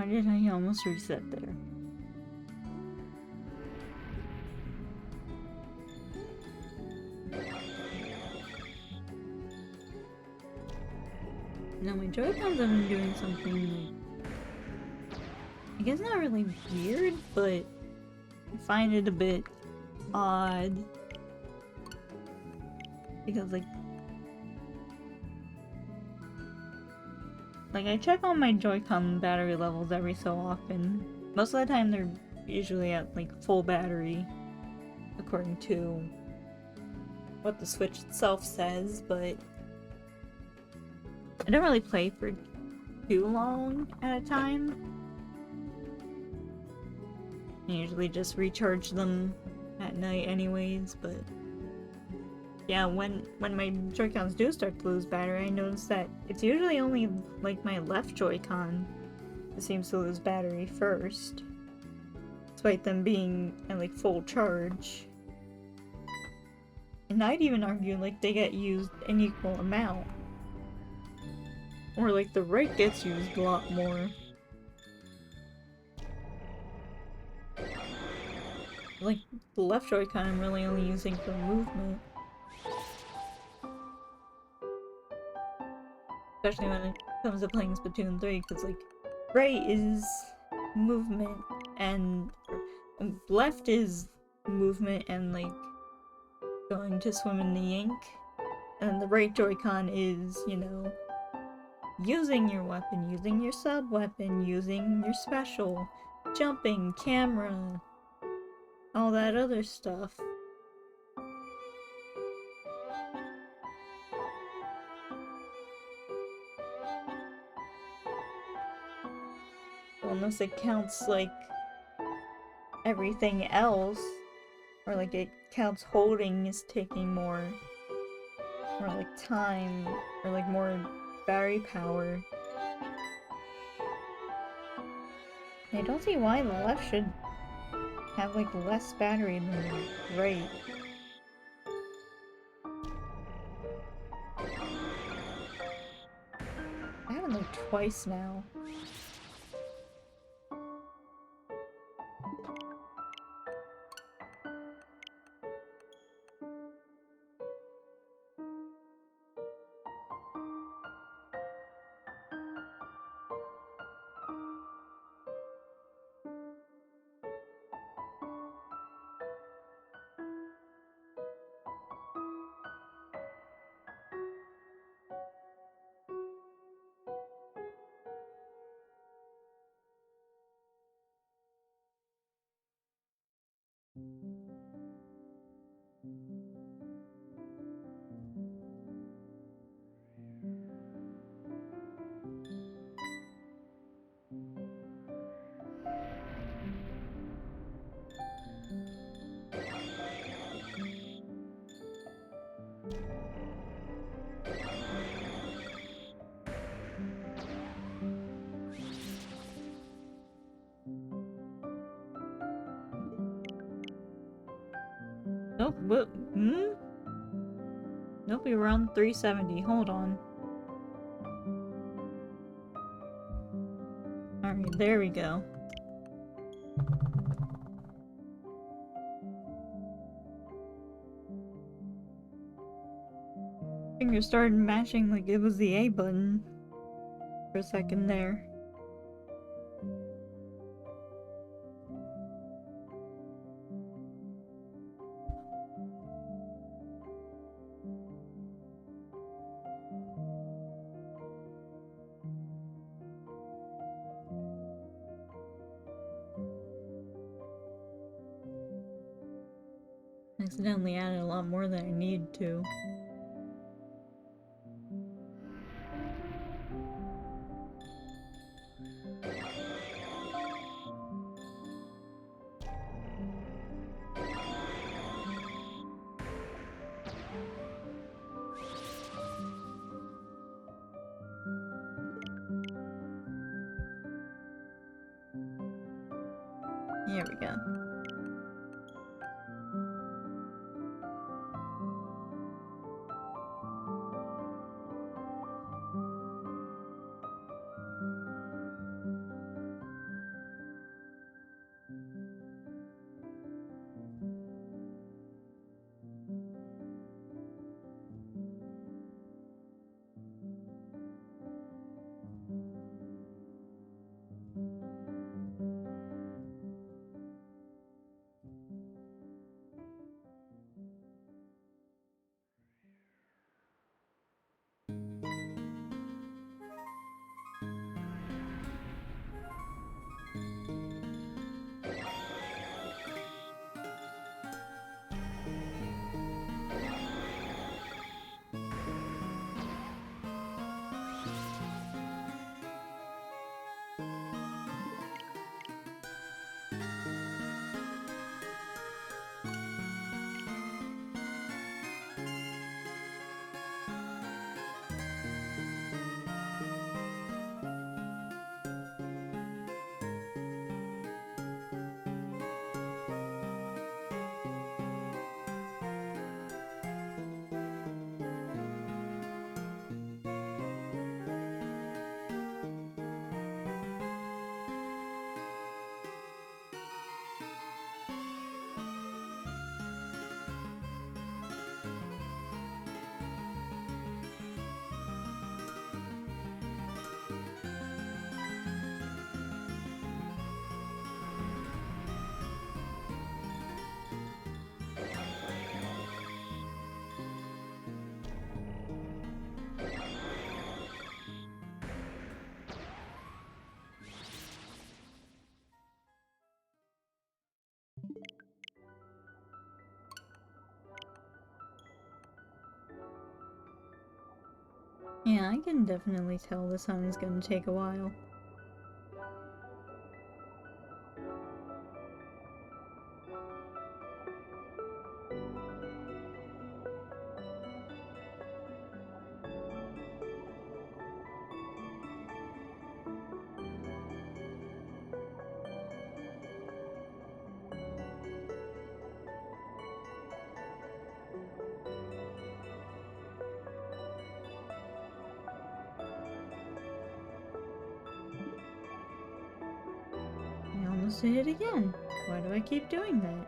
Why did I almost reset there? No, my Joy-Cons have been doing something, I guess not really weird, but I find it a bit odd. Because, like, I check on my Joy-Con battery levels every so often. Most of the time they're usually at, like, full battery, according to what the Switch itself says, but I don't really play for too long at a time. I usually just recharge them at night anyways, but yeah, when my Joy-Cons do start to lose battery, I notice that it's usually only, like, my left Joy-Con that seems to lose battery first, despite them being at, like, full charge. And I'd even argue, like, they get used an equal amount. Or, like, the right gets used a lot more. Like, the left Joy-Con I'm really only using for movement. Especially when it comes to playing Splatoon 3, because, like, right is movement, and left is movement and, like, going to swim in the ink. And the right Joy-Con is, you know, using your weapon, using your sub-weapon, using your special, jumping, camera, all that other stuff. Well, unless it counts, like, everything else, or, like, it counts holding is taking more, like, time, or, like, more battery power. I don't see why the left should have, like, less battery than the right. I have it, like, twice now. Nope, what? Nope, we were on 370. Hold on. Alright, there we go. Finger started mashing like it was the A button for a second there. Accidentally added a lot more than I need to. Here we go. Yeah, I can definitely tell this one's gonna take a while. I almost did it again. Why do I keep doing that?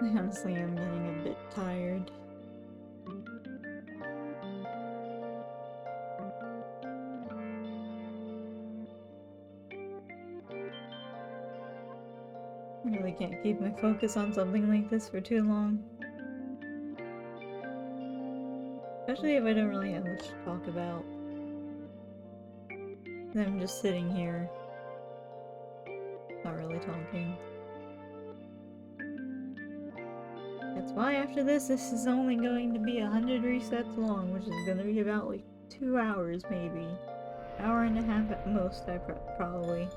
Honestly, I'm getting a bit tired. I really can't keep my focus on something like this for too long. Especially if I don't really have much to talk about. Then I'm just sitting here, not really talking. That's why after this is only going to be 100 resets long, which is gonna be about like 2 hours maybe. Hour and a half at most, probably.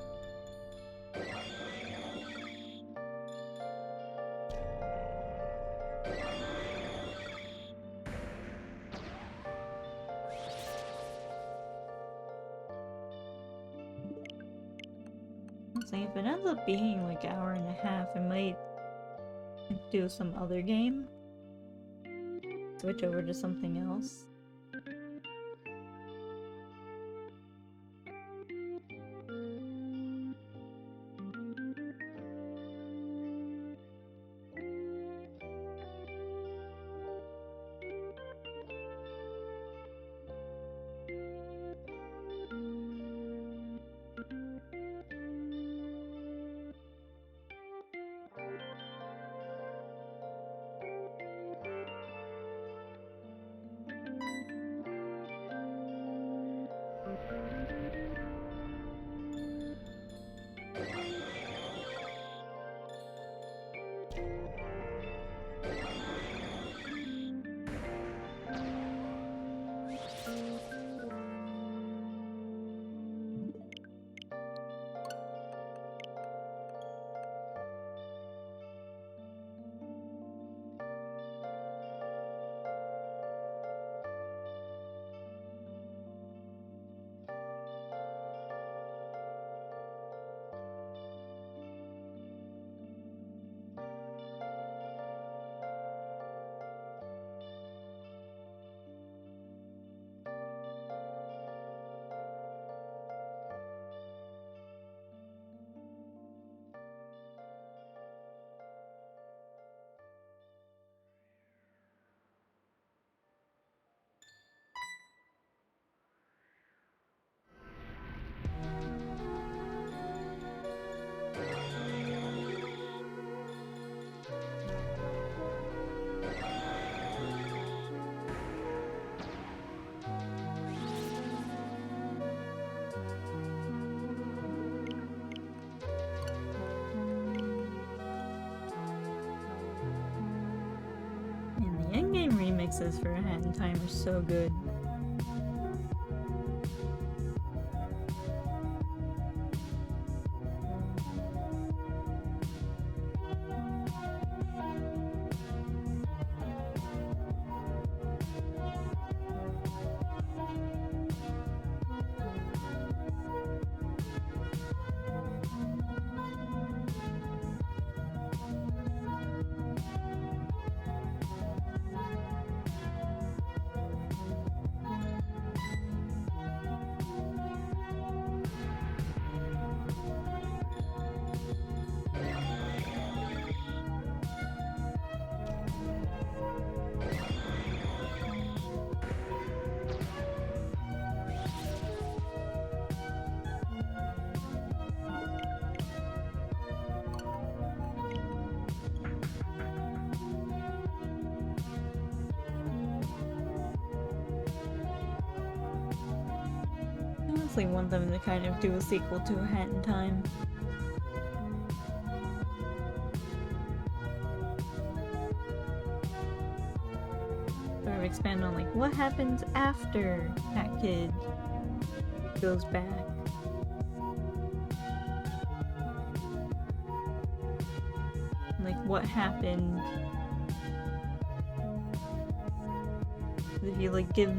If it ends up being like an hour and a half, I might do some other game. Switch over to something else. In-game remixes for A Hat in Time are so good. I honestly want them to kind of do a sequel to A Hat in Time. Sort of expand on like what happens after that kid goes back. Like what happened if you like give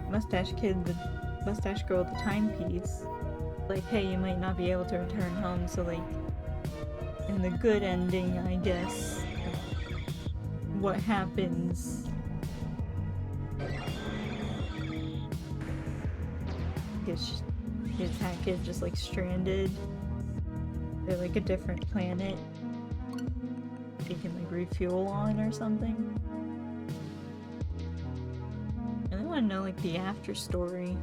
Mustache Girl the timepiece, like, hey, you might not be able to return home, so like in the good ending, I guess, what happens is that kid just like stranded at like a different planet. you can like refuel on or something. I really want to know like the after story.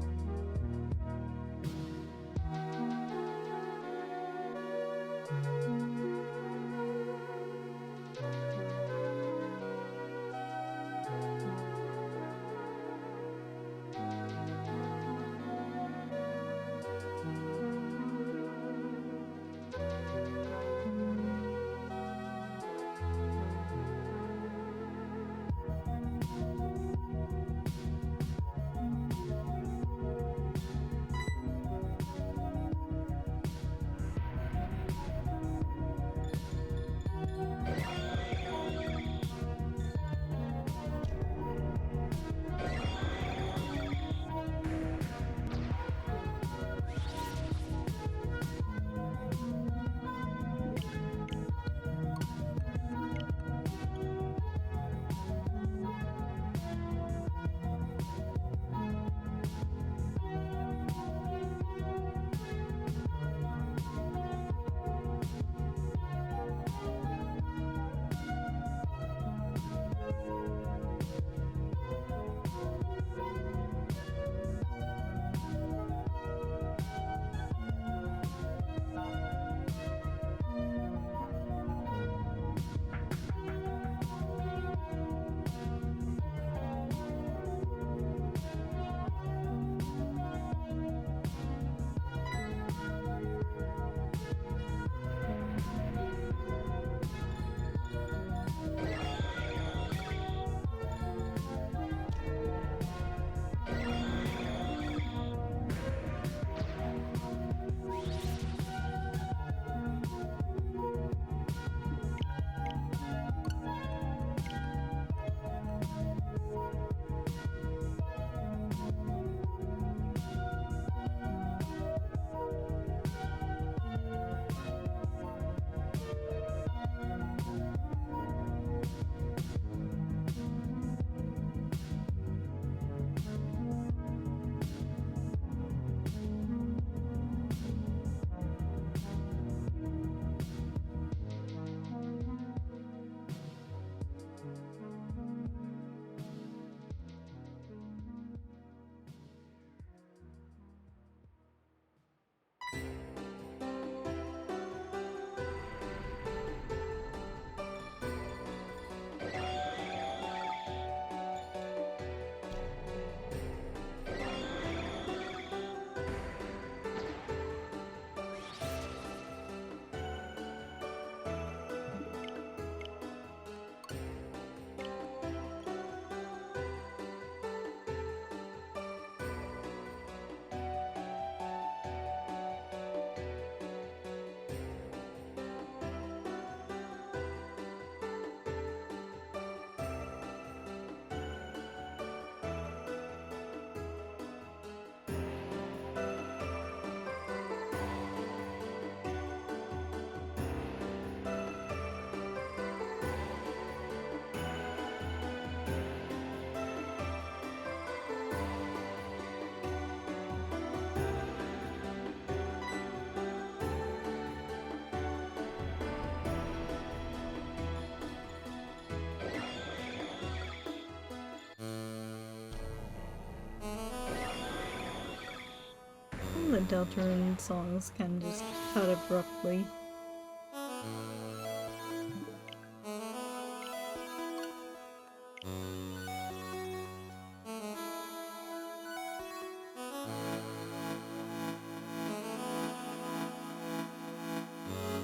The Deltarune songs can just cut abruptly.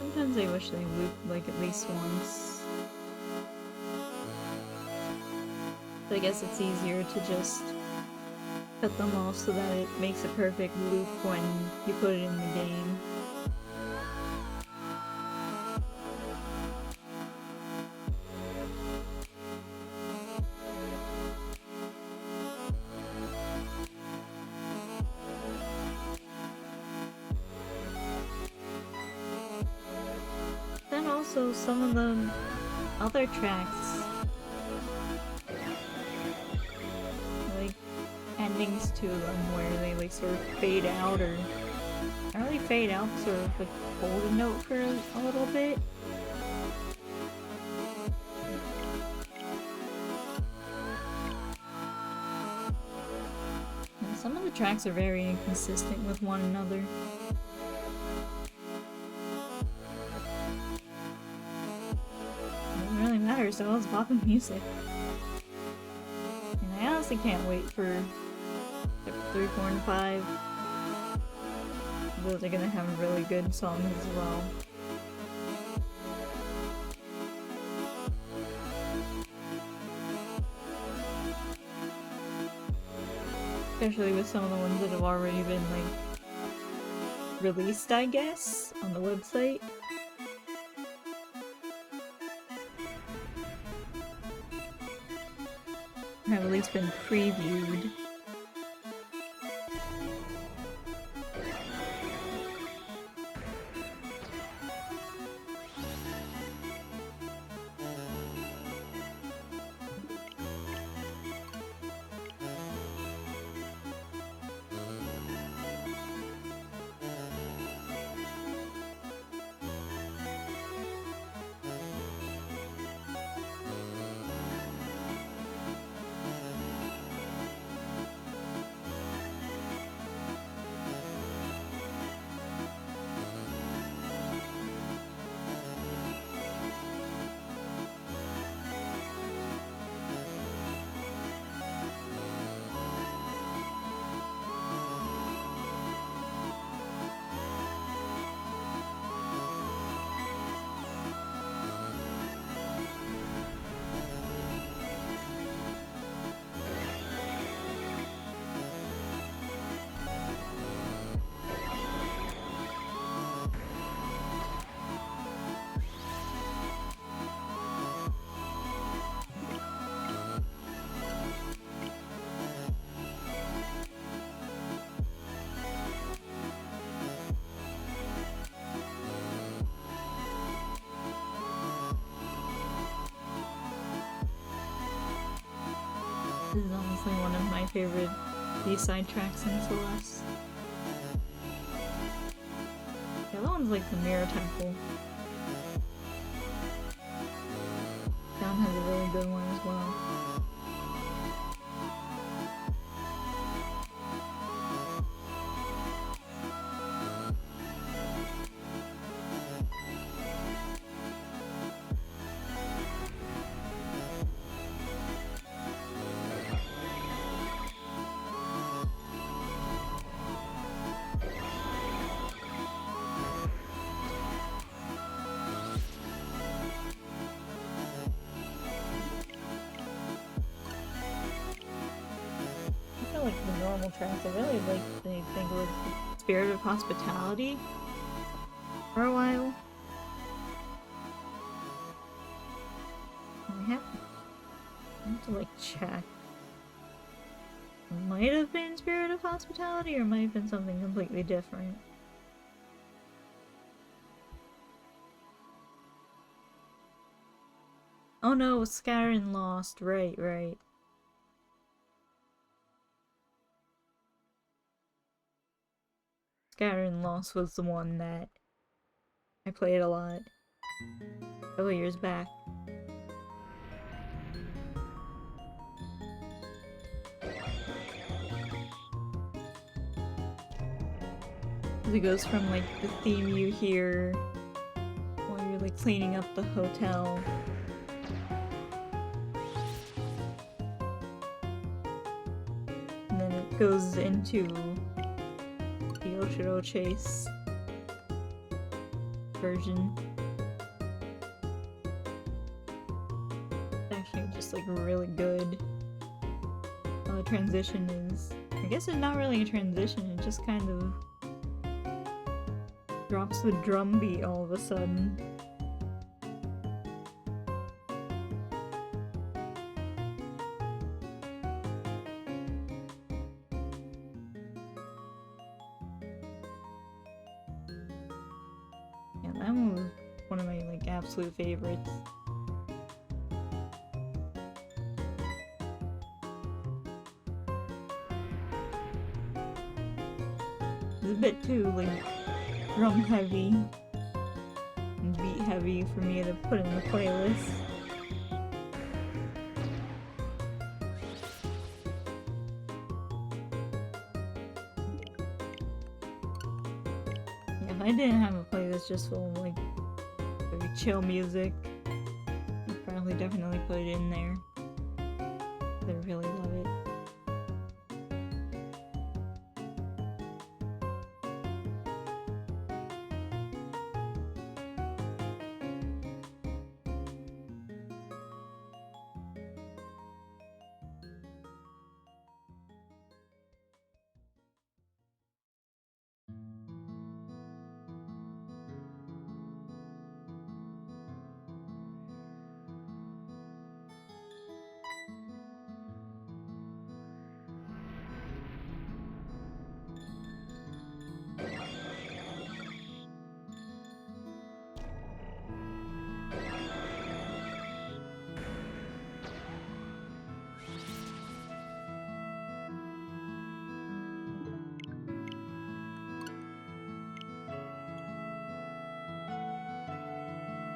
Sometimes I wish they looped like at least once. But I guess it's easier to just cut them off so that it makes a perfect loop when you put it in the game. Then also some of the other tracks, endings to them where they like sort of fade out, or not really fade out, sort of like hold a note for a little bit. tracks are very inconsistent with one another. It doesn't really matter, so it's poppin' music. And I honestly can't wait for Chapter 3, 4, and 5. Those are gonna have really good songs as well. Especially with some of the ones that have already been, like, released, I guess, on the website. Or have at least been previewed. This is honestly one of my favorite B-side tracks in Celeste. The other one's like the Mirror Temple. Down has a really good one as well. Like the normal tracks, I really like the thing with Spirit of Hospitality for a while. I have to like check. It might have been Spirit of Hospitality or it might have been something completely different. Oh no, Scatter and Lost, right. Scatter and Lost was the one that I played a lot a couple years back. It goes from like the theme you hear while you're like cleaning up the hotel. And then it goes into the Oshiro Chase version. It's actually just like really good. How the transition is. I guess it's not really a transition, it just kind of drops the drum beat all of a sudden. Yeah, that one was one of my like absolute favorites. It's a bit too like drum heavy and beat heavy for me to put in the playlist. I didn't have a playlist just full of like very chill music, I'd probably definitely put it in there. I really love it.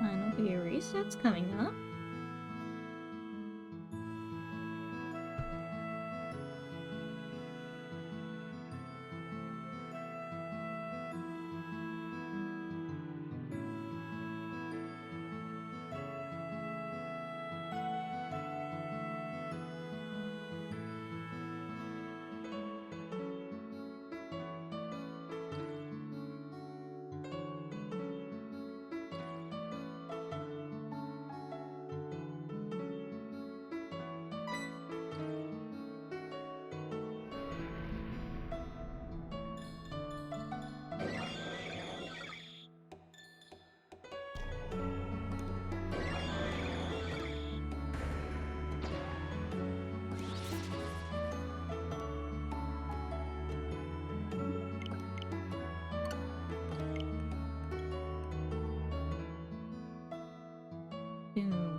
Final year reset's coming up.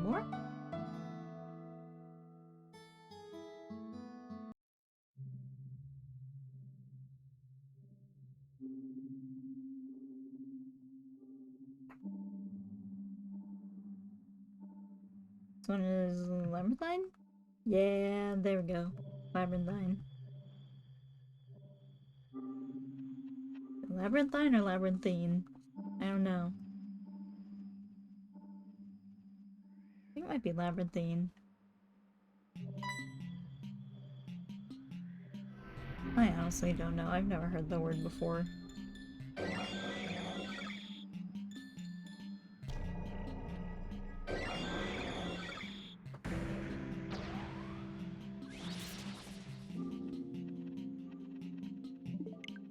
More? This one is Labyrinthine? Yeah, there we go. Labyrinthine. Labyrinthine or Labyrinthine? I don't know. I think it might be Labyrinthine. I honestly don't know. I've never heard the word before.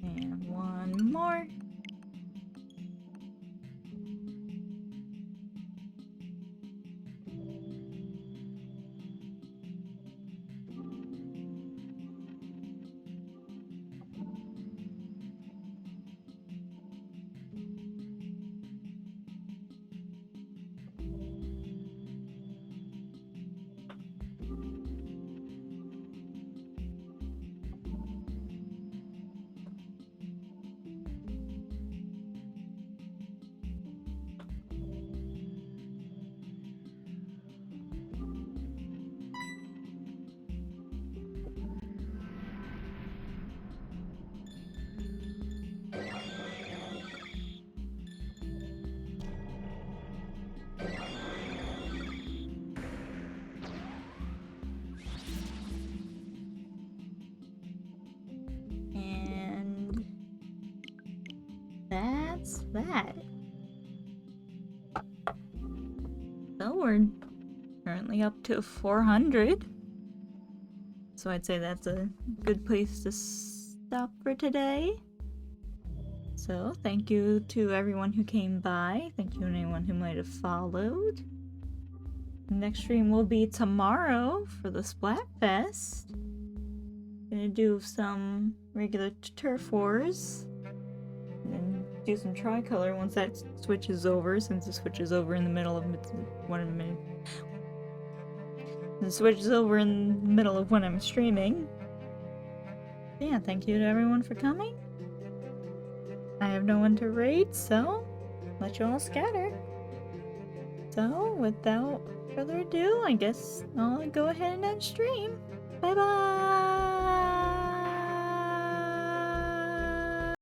And one more. And that's that. So we're currently up to 400. So I'd say that's a good place to stop for today. So thank you to everyone who came by. Thank you to anyone who might have followed. The next stream will be tomorrow for the Splatfest. Gonna do some regular turf wars. And then do some tricolor once that switches over, since it switches over in the middle of it switches over in the middle of when I'm streaming. Yeah, thank you to everyone for coming. I have no one to raid, so let you all scatter. So, without further ado, I guess I'll go ahead and end stream. Bye bye!